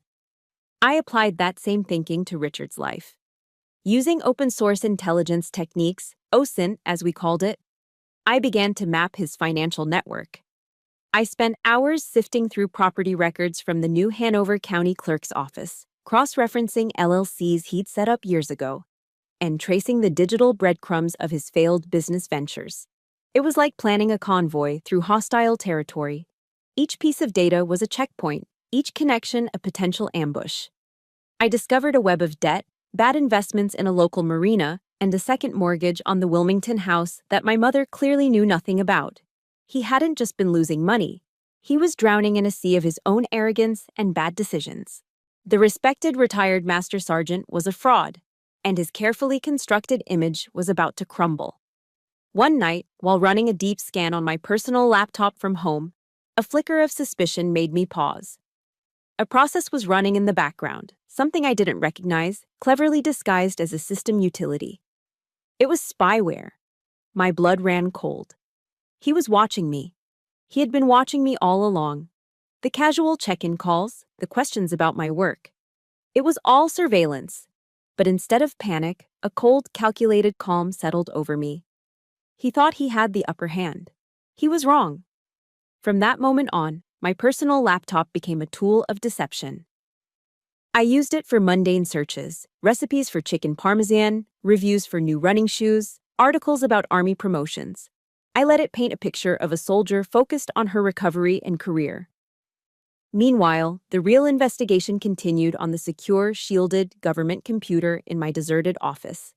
I applied that same thinking to Richard's life. Using open-source intelligence techniques, OSINT as we called it, I began to map his financial network. I spent hours sifting through property records from the new Hanover County Clerk's office, cross-referencing LLCs he'd set up years ago, and tracing the digital breadcrumbs of his failed business ventures. It was like planning a convoy through hostile territory. Each piece of data was a checkpoint, each connection a potential ambush. I discovered a web of debt, bad investments in a local marina, and a second mortgage on the Wilmington house that my mother clearly knew nothing about. He hadn't just been losing money. He was drowning in a sea of his own arrogance and bad decisions. The respected retired master sergeant was a fraud, and his carefully constructed image was about to crumble. One night, while running a deep scan on my personal laptop from home, a flicker of suspicion made me pause. A process was running in the background, something I didn't recognize, cleverly disguised as a system utility. It was spyware. My blood ran cold. He was watching me. He had been watching me all along. The casual check-in calls, the questions about my work. It was all surveillance. But instead of panic, a cold, calculated calm settled over me. He thought he had the upper hand. He was wrong. From that moment on, my personal laptop became a tool of deception. I used it for mundane searches, recipes for chicken parmesan, reviews for new running shoes, articles about army promotions. I let it paint a picture of a soldier focused on her recovery and career. Meanwhile, the real investigation continued on the secure, shielded government computer in my deserted office.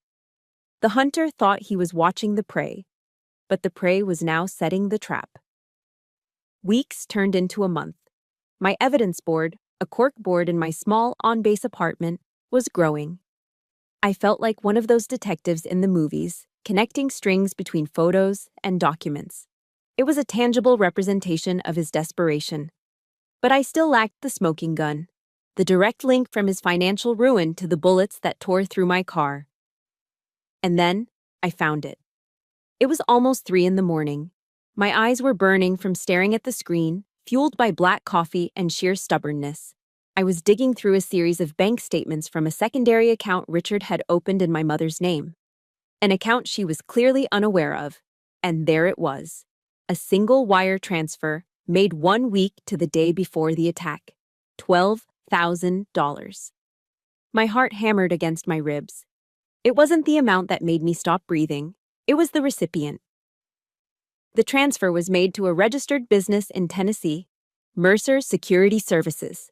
The hunter thought he was watching the prey, but the prey was now setting the trap. Weeks turned into a month. My evidence board, a cork board in my small on-base apartment, was growing. I felt like one of those detectives in the movies, connecting strings between photos and documents. It was a tangible representation of his desperation. But I still lacked the smoking gun, the direct link from his financial ruin to the bullets that tore through my car. And then, I found it. It was almost 3 a.m. My eyes were burning from staring at the screen, fueled by black coffee and sheer stubbornness. I was digging through a series of bank statements from a secondary account Richard had opened in my mother's name. An account she was clearly unaware of. And there it was. A single wire transfer, made 1 week to the day before the attack. $12,000. My heart hammered against my ribs. It wasn't the amount that made me stop breathing. It was the recipient. The transfer was made to a registered business in Tennessee, Mercer Security Services.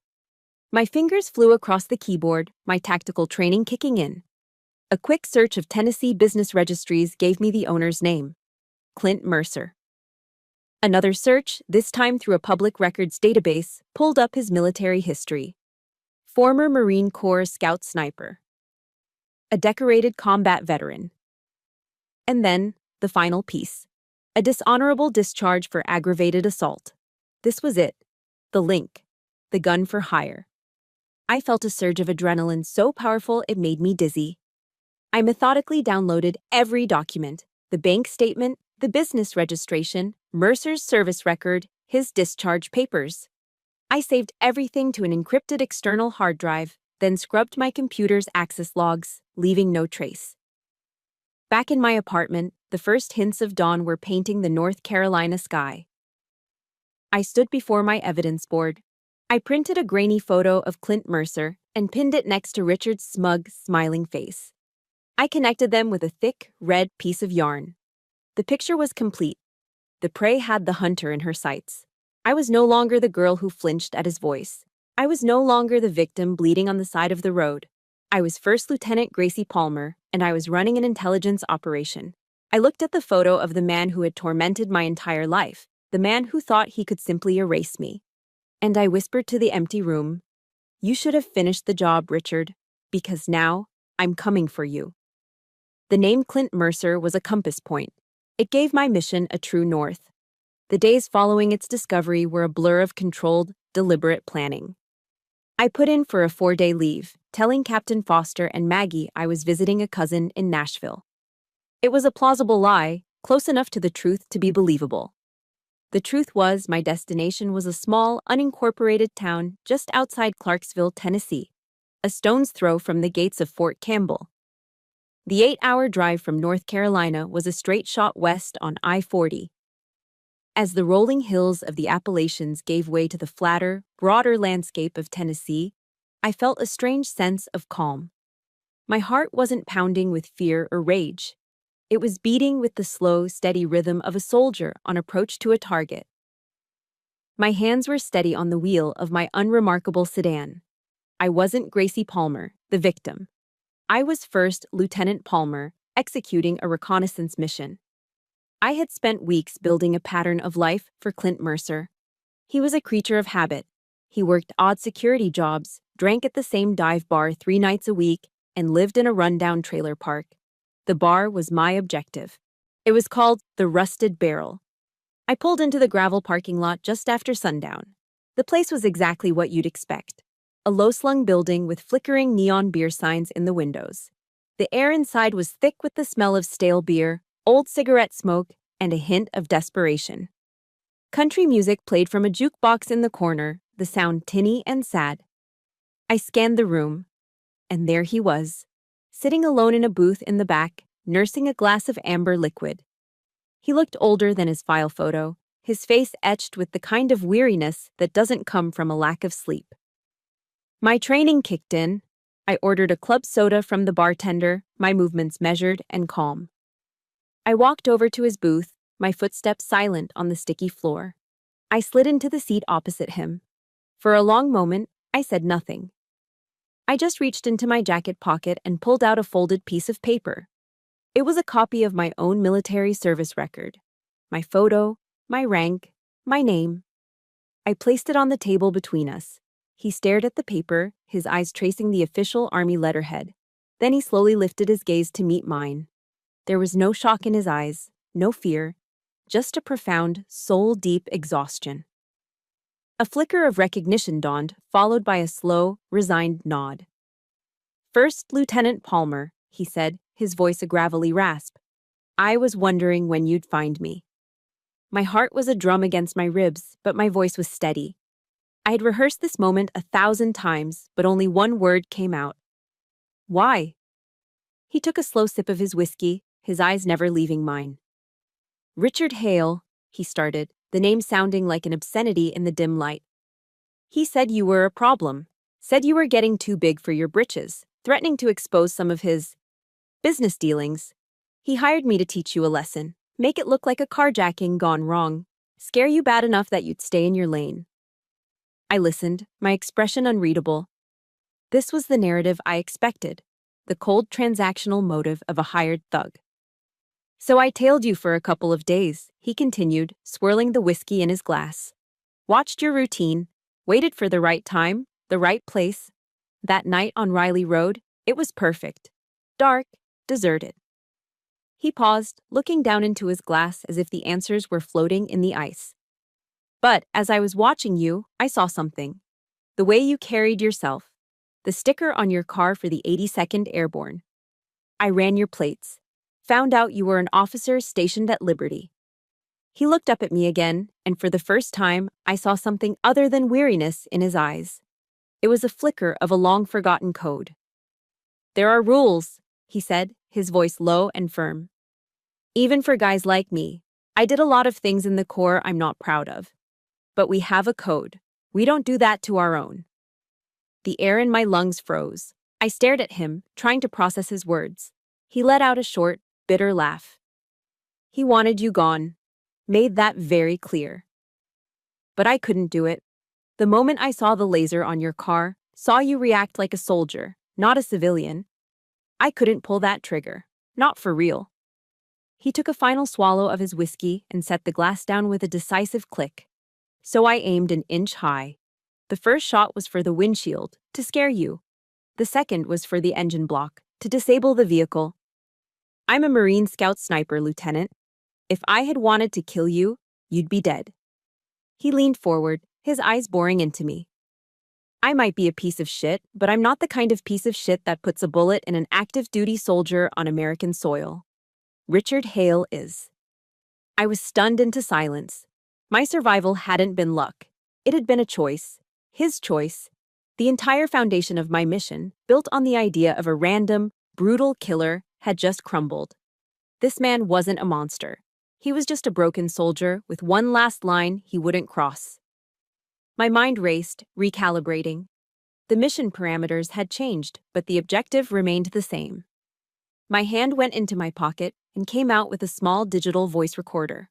My fingers flew across the keyboard, my tactical training kicking in. A quick search of Tennessee business registries gave me the owner's name, Clint Mercer. Another search, this time through a public records database, pulled up his military history. Former Marine Corps Scout Sniper. A decorated combat veteran. And then, the final piece. A dishonorable discharge for aggravated assault. This was it. The link. The gun for hire. I felt a surge of adrenaline so powerful it made me dizzy. I methodically downloaded every document, the bank statement, the business registration, Mercer's service record, his discharge papers. I saved everything to an encrypted external hard drive, then scrubbed my computer's access logs, leaving no trace. Back in my apartment, the first hints of dawn were painting the North Carolina sky. I stood before my evidence board, I printed a grainy photo of Clint Mercer and pinned it next to Richard's smug, smiling face. I connected them with a thick, red piece of yarn. The picture was complete. The prey had the hunter in her sights. I was no longer the girl who flinched at his voice. I was no longer the victim bleeding on the side of the road. I was First Lieutenant Gracie Palmer, and I was running an intelligence operation. I looked at the photo of the man who had tormented my entire life, the man who thought he could simply erase me. And I whispered to the empty room, "You should have finished the job, Richard, because now I'm coming for you." The name Clint Mercer was a compass point. It gave my mission a true north. The days following its discovery were a blur of controlled, deliberate planning. I put in for a 4-day leave, telling Captain Foster and Maggie I was visiting a cousin in Nashville. It was a plausible lie, close enough to the truth to be believable. The truth was my destination was a small, unincorporated town just outside Clarksville, Tennessee, a stone's throw from the gates of Fort Campbell. The 8-hour drive from North Carolina was a straight shot west on I-40. As the rolling hills of the Appalachians gave way to the flatter, broader landscape of Tennessee, I felt a strange sense of calm. My heart wasn't pounding with fear or rage. It was beating with the slow, steady rhythm of a soldier on approach to a target. My hands were steady on the wheel of my unremarkable sedan. I wasn't Gracie Palmer, the victim. I was First Lieutenant Palmer, executing a reconnaissance mission. I had spent weeks building a pattern of life for Clint Mercer. He was a creature of habit. He worked odd security jobs, drank at the same dive bar 3 nights a week, and lived in a rundown trailer park. The bar was my objective. It was called the Rusted Barrel. I pulled into the gravel parking lot just after sundown. The place was exactly what you'd expect. A low-slung building with flickering neon beer signs in the windows. The air inside was thick with the smell of stale beer, old cigarette smoke, and a hint of desperation. Country music played from a jukebox in the corner, the sound tinny and sad. I scanned the room, and there he was, sitting alone in a booth in the back, nursing a glass of amber liquid. He looked older than his file photo, his face etched with the kind of weariness that doesn't come from a lack of sleep. My training kicked in. I ordered a club soda from the bartender, my movements measured and calm. I walked over to his booth, my footsteps silent on the sticky floor. I slid into the seat opposite him. For a long moment, I said nothing. I just reached into my jacket pocket and pulled out a folded piece of paper. It was a copy of my own military service record. My photo, my rank, my name. I placed it on the table between us. He stared at the paper, his eyes tracing the official Army letterhead. Then he slowly lifted his gaze to meet mine. There was no shock in his eyes, no fear, just a profound, soul-deep exhaustion. A flicker of recognition dawned, followed by a slow, resigned nod. "First Lieutenant Palmer," he said, his voice a gravelly rasp. "I was wondering when you'd find me." My heart was a drum against my ribs, but my voice was steady. I had rehearsed this moment 1,000 times, but only one word came out. "Why?" He took a slow sip of his whiskey, his eyes never leaving mine. "Richard Hale," he started, the name sounding like an obscenity in the dim light. "He said you were a problem, said you were getting too big for your britches, threatening to expose some of his business dealings. He hired me to teach you a lesson, make it look like a carjacking gone wrong, scare you bad enough that you'd stay in your lane." I listened, my expression unreadable. This was the narrative I expected, the cold transactional motive of a hired thug. "So I tailed you for a couple of days," he continued, swirling the whiskey in his glass. "Watched your routine, waited for the right time, the right place. That night on Riley Road, it was perfect. Dark, deserted." He paused, looking down into his glass as if the answers were floating in the ice. "But as I was watching you, I saw something. The way you carried yourself. The sticker on your car for the 82nd Airborne. I ran your plates. Found out you were an officer stationed at Liberty." He looked up at me again, and for the first time, I saw something other than weariness in his eyes. It was a flicker of a long-forgotten code. "There are rules," he said, his voice low and firm. "Even for guys like me. I did a lot of things in the Corps I'm not proud of. But we have a code. We don't do that to our own. The air in my lungs froze. I stared at him, trying to process his words. He let out a short, bitter laugh. He wanted you gone. Made that very clear. But I couldn't do it. The moment I saw the laser on your car, saw you react like a soldier, not a civilian, I couldn't pull that trigger. Not for real. He took a final swallow of his whiskey and set the glass down with a decisive click. So I aimed an inch high. The first shot was for the windshield, to scare you. The second was for the engine block, to disable the vehicle. I'm a Marine Scout sniper, Lieutenant. If I had wanted to kill you, you'd be dead. He leaned forward, his eyes boring into me. I might be a piece of shit, but I'm not the kind of piece of shit that puts a bullet in an active-duty soldier on American soil. Richard Hale is. I was stunned into silence. My survival hadn't been luck. It had been a choice. His choice. The entire foundation of my mission, built on the idea of a random, brutal killer, had just crumbled. This man wasn't a monster. He was just a broken soldier with one last line he wouldn't cross. My mind raced, recalibrating. The mission parameters had changed, but the objective remained the same. My hand went into my pocket and came out with a small digital voice recorder.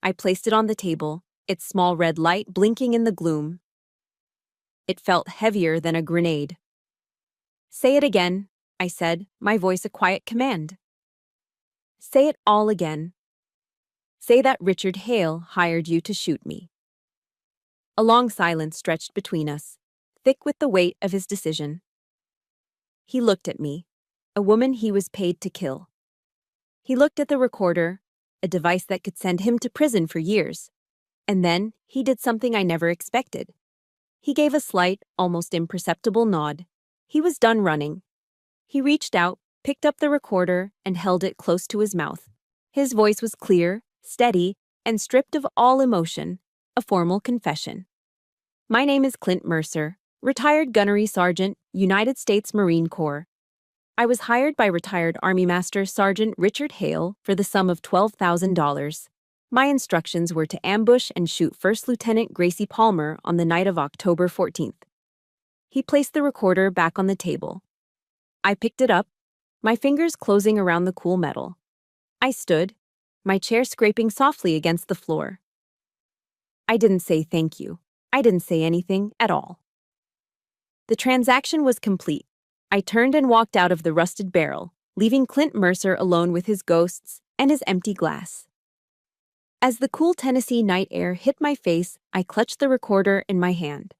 I placed it on the table, its small red light blinking in the gloom. It felt heavier than a grenade. "Say it again," I said, my voice a quiet command. "Say it all again. Say that Richard Hale hired you to shoot me." A long silence stretched between us, thick with the weight of his decision. He looked at me, a woman he was paid to kill. He looked at the recorder, a device that could send him to prison for years. And then he did something I never expected. He gave a slight, almost imperceptible nod. He was done running. He reached out, picked up the recorder, and held it close to his mouth. His voice was clear, steady, and stripped of all emotion, a formal confession. "My name is Clint Mercer, retired gunnery sergeant, United States Marine Corps. I was hired by retired Army Master Sergeant Richard Hale for the sum of $12,000. My instructions were to ambush and shoot First Lieutenant Gracie Palmer on the night of October 14th. He placed the recorder back on the table. I picked it up, my fingers closing around the cool metal. I stood, my chair scraping softly against the floor. I didn't say thank you. I didn't say anything at all. The transaction was complete. I turned and walked out of the rusted barrel, leaving Clint Mercer alone with his ghosts and his empty glass. As the cool Tennessee night air hit my face, I clutched the recorder in my hand.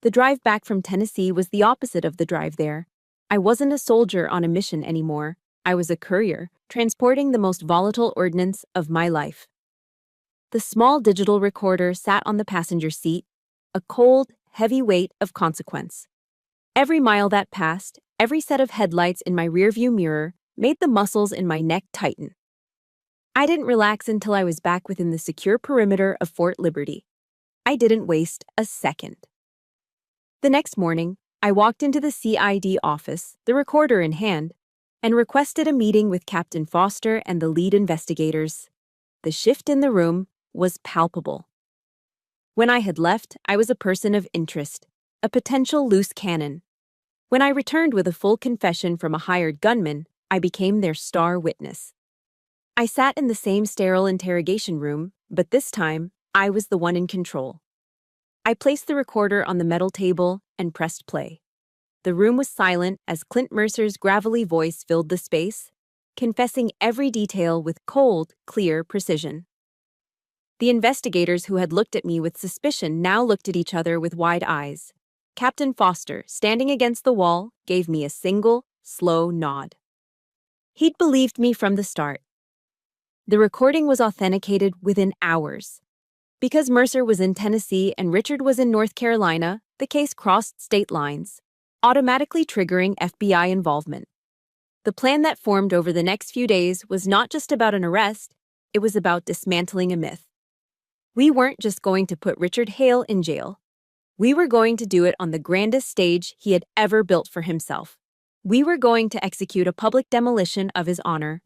The drive back from Tennessee was the opposite of the drive there. I wasn't a soldier on a mission anymore. I was a courier, transporting the most volatile ordnance of my life. The small digital recorder sat on the passenger seat, a cold, heavy weight of consequence. Every mile that passed, every set of headlights in my rearview mirror made the muscles in my neck tighten. I didn't relax until I was back within the secure perimeter of Fort Liberty. I didn't waste a second. The next morning, I walked into the CID office, the recorder in hand, and requested a meeting with Captain Foster and the lead investigators. The shift in the room was palpable. When I had left, I was a person of interest, a potential loose cannon. When I returned with a full confession from a hired gunman, I became their star witness. I sat in the same sterile interrogation room, but this time, I was the one in control. I placed the recorder on the metal table and pressed play. The room was silent as Clint Mercer's gravelly voice filled the space, confessing every detail with cold, clear precision. The investigators who had looked at me with suspicion now looked at each other with wide eyes. Captain Foster, standing against the wall, gave me a single, slow nod. He'd believed me from the start. The recording was authenticated within hours. Because Mercer was in Tennessee and Richard was in North Carolina, the case crossed state lines, automatically triggering FBI involvement. The plan that formed over the next few days was not just about an arrest, it was about dismantling a myth. We weren't just going to put Richard Hale in jail. We were going to do it on the grandest stage he had ever built for himself. We were going to execute a public demolition of his honor.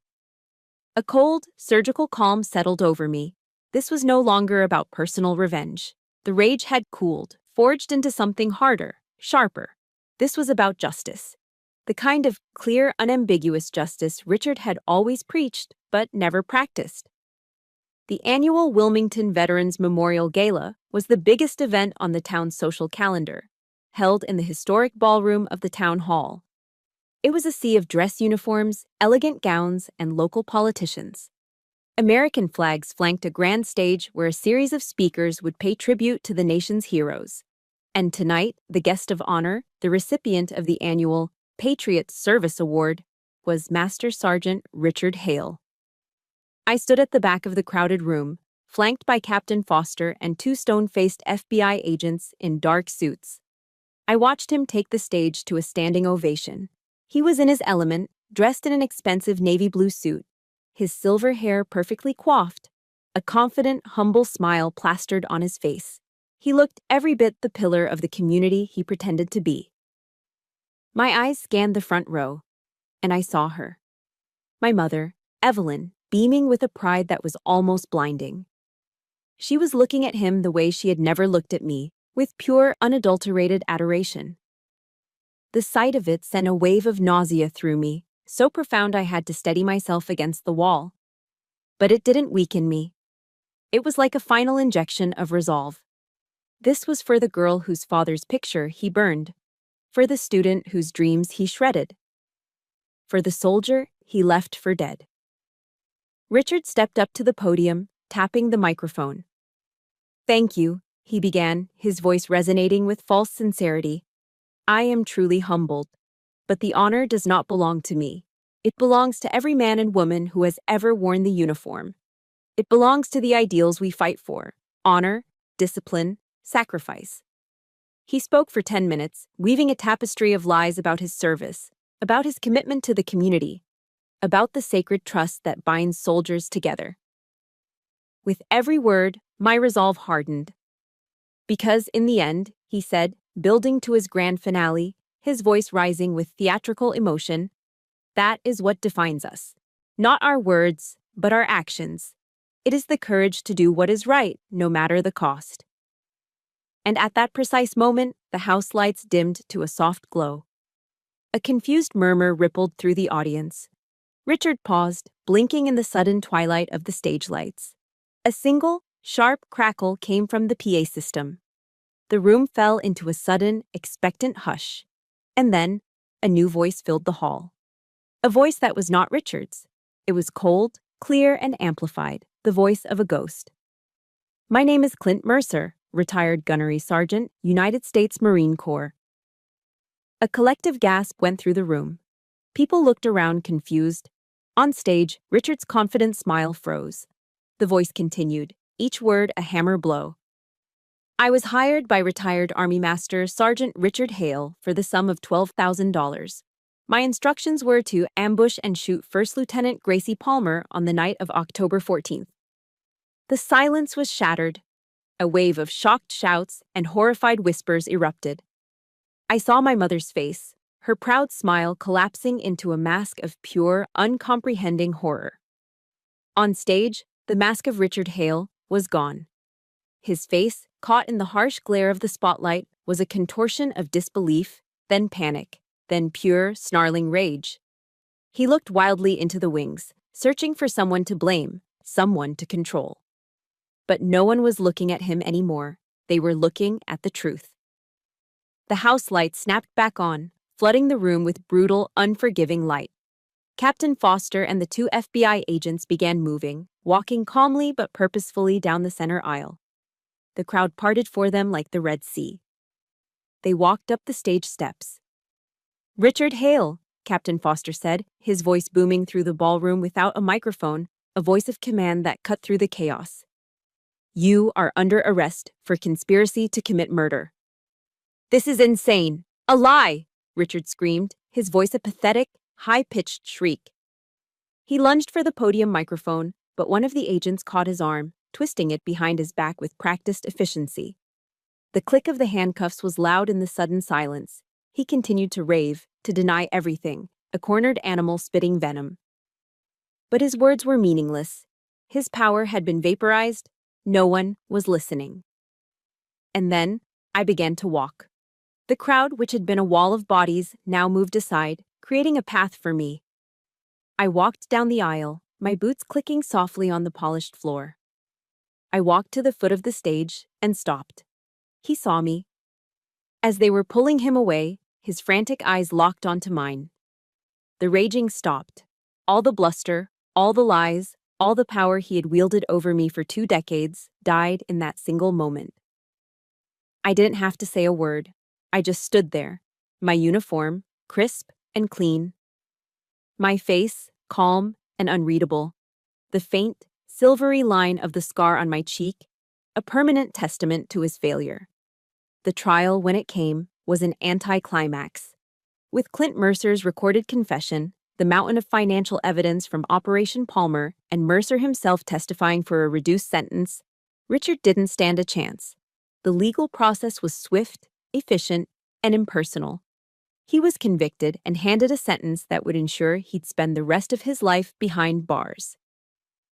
A cold, surgical calm settled over me. This was no longer about personal revenge. The rage had cooled, forged into something harder, sharper. This was about justice. The kind of clear, unambiguous justice Richard had always preached, but never practiced. The annual Wilmington Veterans Memorial Gala was the biggest event on the town's social calendar, held in the historic ballroom of the town hall. It was a sea of dress uniforms, elegant gowns, and local politicians. American flags flanked a grand stage where a series of speakers would pay tribute to the nation's heroes. And tonight, the guest of honor, the recipient of the annual Patriot Service Award, was Master Sergeant Richard Hale. I stood at the back of the crowded room, flanked by Captain Foster and two stone-faced FBI agents in dark suits. I watched him take the stage to a standing ovation. He was in his element, dressed in an expensive navy blue suit, his silver hair perfectly coiffed, a confident, humble smile plastered on his face. He looked every bit the pillar of the community he pretended to be. My eyes scanned the front row, and I saw her. My mother, Evelyn, beaming with a pride that was almost blinding. She was looking at him the way she had never looked at me, with pure, unadulterated adoration. The sight of it sent a wave of nausea through me, so profound I had to steady myself against the wall. But it didn't weaken me. It was like a final injection of resolve. This was for the girl whose father's picture he burned, for the student whose dreams he shredded, for the soldier he left for dead. Richard stepped up to the podium, tapping the microphone. "Thank you," he began, his voice resonating with false sincerity. "I am truly humbled, but the honor does not belong to me. It belongs to every man and woman who has ever worn the uniform. It belongs to the ideals we fight for: honor, discipline, sacrifice." He spoke for 10 minutes, weaving a tapestry of lies about his service, about his commitment to the community, about the sacred trust that binds soldiers together. With every word, my resolve hardened. Because in the end, he said, building to his grand finale, his voice rising with theatrical emotion, that is what defines us. Not our words, but our actions. It is the courage to do what is right, no matter the cost. And at that precise moment, the house lights dimmed to a soft glow. A confused murmur rippled through the audience. Richard paused, blinking in the sudden twilight of the stage lights. A single, sharp crackle came from the PA system. The room fell into a sudden, expectant hush. And then, a new voice filled the hall. A voice that was not Richard's. It was cold, clear, and amplified, the voice of a ghost. "My name is Clint Mercer, retired gunnery sergeant, United States Marine Corps." A collective gasp went through the room. People looked around confused. On stage, Richard's confident smile froze. The voice continued, each word a hammer blow. "I was hired by retired Army Master Sergeant Richard Hale for the sum of $12,000. My instructions were to ambush and shoot First Lieutenant Gracie Palmer on the night of October 14th. The silence was shattered. A wave of shocked shouts and horrified whispers erupted. I saw my mother's face, her proud smile collapsing into a mask of pure, uncomprehending horror. On stage, the mask of Richard Hale was gone. His face, caught in the harsh glare of the spotlight, was a contortion of disbelief, then panic, then pure, snarling rage. He looked wildly into the wings, searching for someone to blame, someone to control. But no one was looking at him anymore. They were looking at the truth. The house light snapped back on, flooding the room with brutal, unforgiving light. Captain Foster and the two FBI agents began moving, walking calmly but purposefully down the center aisle. The crowd parted for them like the Red Sea. They walked up the stage steps. "Richard Hale," Captain Foster said, his voice booming through the ballroom without a microphone, a voice of command that cut through the chaos. "You are under arrest for conspiracy to commit murder." "This is insane! A lie!" Richard screamed, his voice a pathetic, high-pitched shriek. He lunged for the podium microphone, but one of the agents caught his arm, twisting it behind his back with practiced efficiency. The click of the handcuffs was loud in the sudden silence. He continued to rave, to deny everything, a cornered animal spitting venom. But his words were meaningless. His power had been vaporized. No one was listening. And then, I began to walk. The crowd, which had been a wall of bodies, now moved aside, creating a path for me. I walked down the aisle, my boots clicking softly on the polished floor. I walked to the foot of the stage and stopped. He saw me. As they were pulling him away, his frantic eyes locked onto mine. The raging stopped. All the bluster, all the lies, all the power he had wielded over me for 2 decades died in that single moment. I didn't have to say a word. I just stood there, my uniform, crisp and clean. My face, calm and unreadable. The faint, silvery line of the scar on my cheek, a permanent testament to his failure. The trial, when it came, was an anticlimax. With Clint Mercer's recorded confession, the mountain of financial evidence from Operation Palmer, and Mercer himself testifying for a reduced sentence, Richard didn't stand a chance. The legal process was swift, efficient, and impersonal. He was convicted and handed a sentence that would ensure he'd spend the rest of his life behind bars.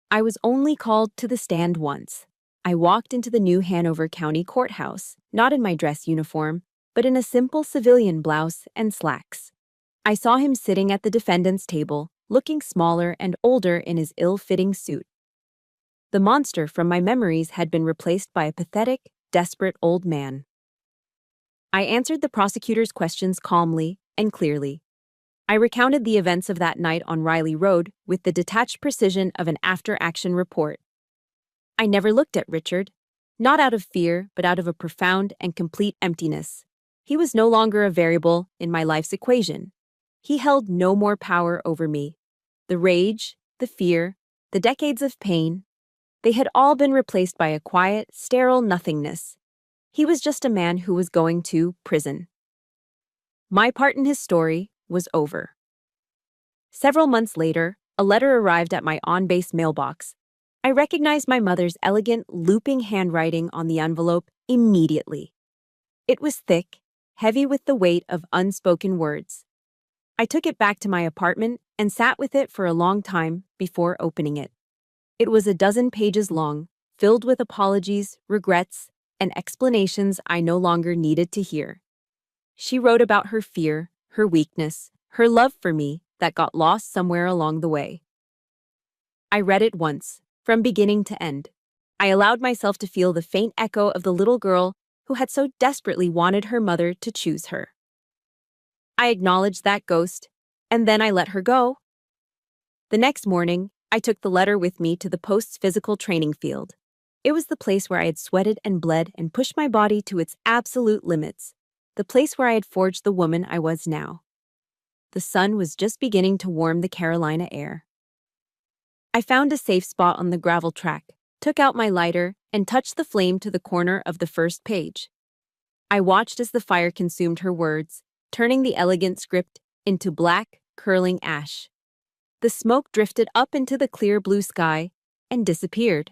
I was only called to the stand once. I walked into the new Hanover County Courthouse, not in my dress uniform, but in a simple civilian blouse and slacks. I saw him sitting at the defendant's table, looking smaller and older in his ill-fitting suit. The monster from my memories had been replaced by a pathetic, desperate old man. I answered the prosecutor's questions calmly and clearly. I recounted the events of that night on Riley Road with the detached precision of an after-action report. I never looked at Richard, not out of fear, but out of a profound and complete emptiness. He was no longer a variable in my life's equation. He held no more power over me. The rage, the fear, the decades of pain, they had all been replaced by a quiet, sterile nothingness. He was just a man who was going to prison. My part in his story was over. Several months later, a letter arrived at my on-base mailbox. I recognized my mother's elegant, looping handwriting on the envelope immediately. It was thick, heavy with the weight of unspoken words. I took it back to my apartment and sat with it for a long time before opening it. It was 12 pages long, filled with apologies, regrets, and explanations I no longer needed to hear. She wrote about her fear, her weakness, her love for me that got lost somewhere along the way. I read it once, from beginning to end. I allowed myself to feel the faint echo of the little girl who had so desperately wanted her mother to choose her. I acknowledged that ghost, and then I let her go. The next morning, I took the letter with me to the post's physical training field. It was the place where I had sweated and bled and pushed my body to its absolute limits, the place where I had forged the woman I was now. The sun was just beginning to warm the Carolina air. I found a safe spot on the gravel track, took out my lighter, and touched the flame to the corner of the first page. I watched as the fire consumed her words, turning the elegant script into black, curling ash. The smoke drifted up into the clear blue sky and disappeared.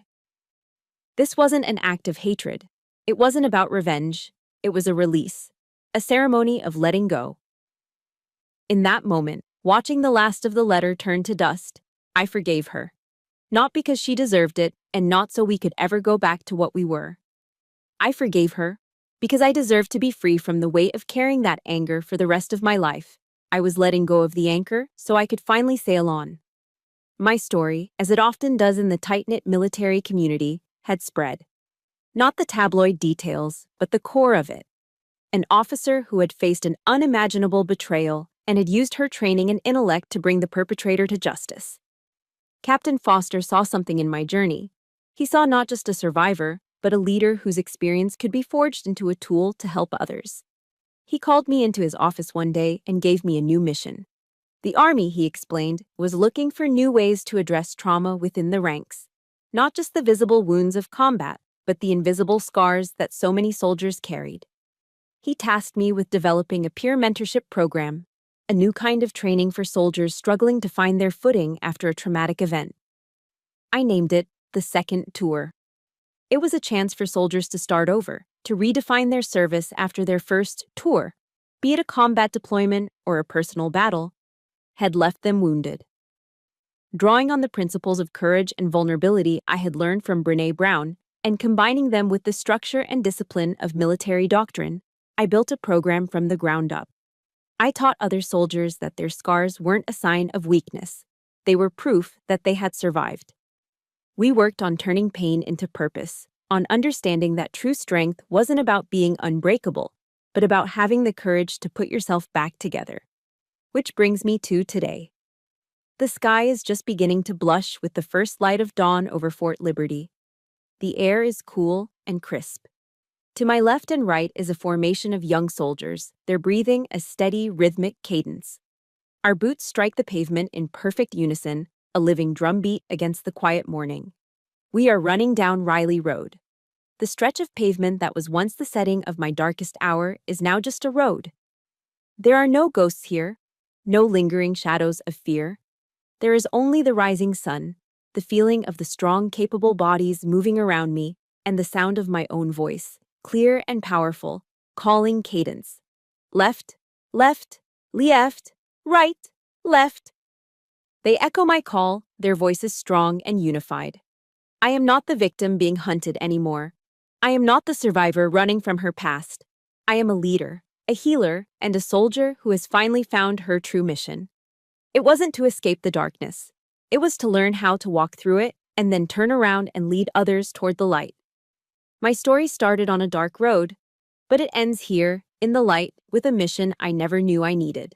This wasn't an act of hatred. It wasn't about revenge. It was a release, a ceremony of letting go. In that moment, watching the last of the letter turn to dust, I forgave her. Not because she deserved it, and not so we could ever go back to what we were. I forgave her because I deserved to be free from the weight of carrying that anger for the rest of my life. I was letting go of the anchor so I could finally sail on. My story, as it often does in the tight-knit military community, had spread. Not the tabloid details, but the core of it. An officer who had faced an unimaginable betrayal and had used her training and intellect to bring the perpetrator to justice. Captain Foster saw something in my journey. He saw not just a survivor, but a leader whose experience could be forged into a tool to help others. He called me into his office one day and gave me a new mission. The Army, he explained, was looking for new ways to address trauma within the ranks. Not just the visible wounds of combat, but the invisible scars that so many soldiers carried. He tasked me with developing a peer mentorship program, a new kind of training for soldiers struggling to find their footing after a traumatic event. I named it the Second Tour. It was a chance for soldiers to start over, to redefine their service after their first tour, be it a combat deployment or a personal battle, had left them wounded. Drawing on the principles of courage and vulnerability I had learned from Brené Brown, and combining them with the structure and discipline of military doctrine, I built a program from the ground up. I taught other soldiers that their scars weren't a sign of weakness. They were proof that they had survived. We worked on turning pain into purpose, on understanding that true strength wasn't about being unbreakable, but about having the courage to put yourself back together. Which brings me to today. The sky is just beginning to blush with the first light of dawn over Fort Liberty. The air is cool and crisp. To my left and right is a formation of young soldiers, their breathing a steady, rhythmic cadence. Our boots strike the pavement in perfect unison, a living drumbeat against the quiet morning. We are running down Riley Road. The stretch of pavement that was once the setting of my darkest hour is now just a road. There are no ghosts here, no lingering shadows of fear. There is only the rising sun, the feeling of the strong, capable bodies moving around me, and the sound of my own voice, clear and powerful, calling cadence. Left, left, left, right, left. They echo my call, their voices strong and unified. I am not the victim being hunted anymore. I am not the survivor running from her past. I am a leader, a healer, and a soldier who has finally found her true mission. It wasn't to escape the darkness. It was to learn how to walk through it and then turn around and lead others toward the light. My story started on a dark road, but it ends here, in the light, with a mission I never knew I needed.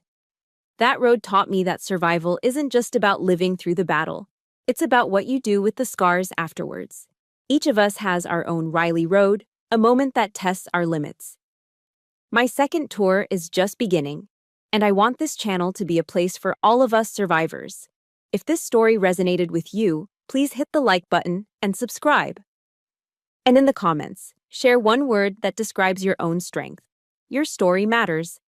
That road taught me that survival isn't just about living through the battle. It's about what you do with the scars afterwards. Each of us has our own Riley Road, a moment that tests our limits. My second tour is just beginning, and I want this channel to be a place for all of us survivors. If this story resonated with you, please hit the like button and subscribe. And in the comments, share one word that describes your own strength. Your story matters,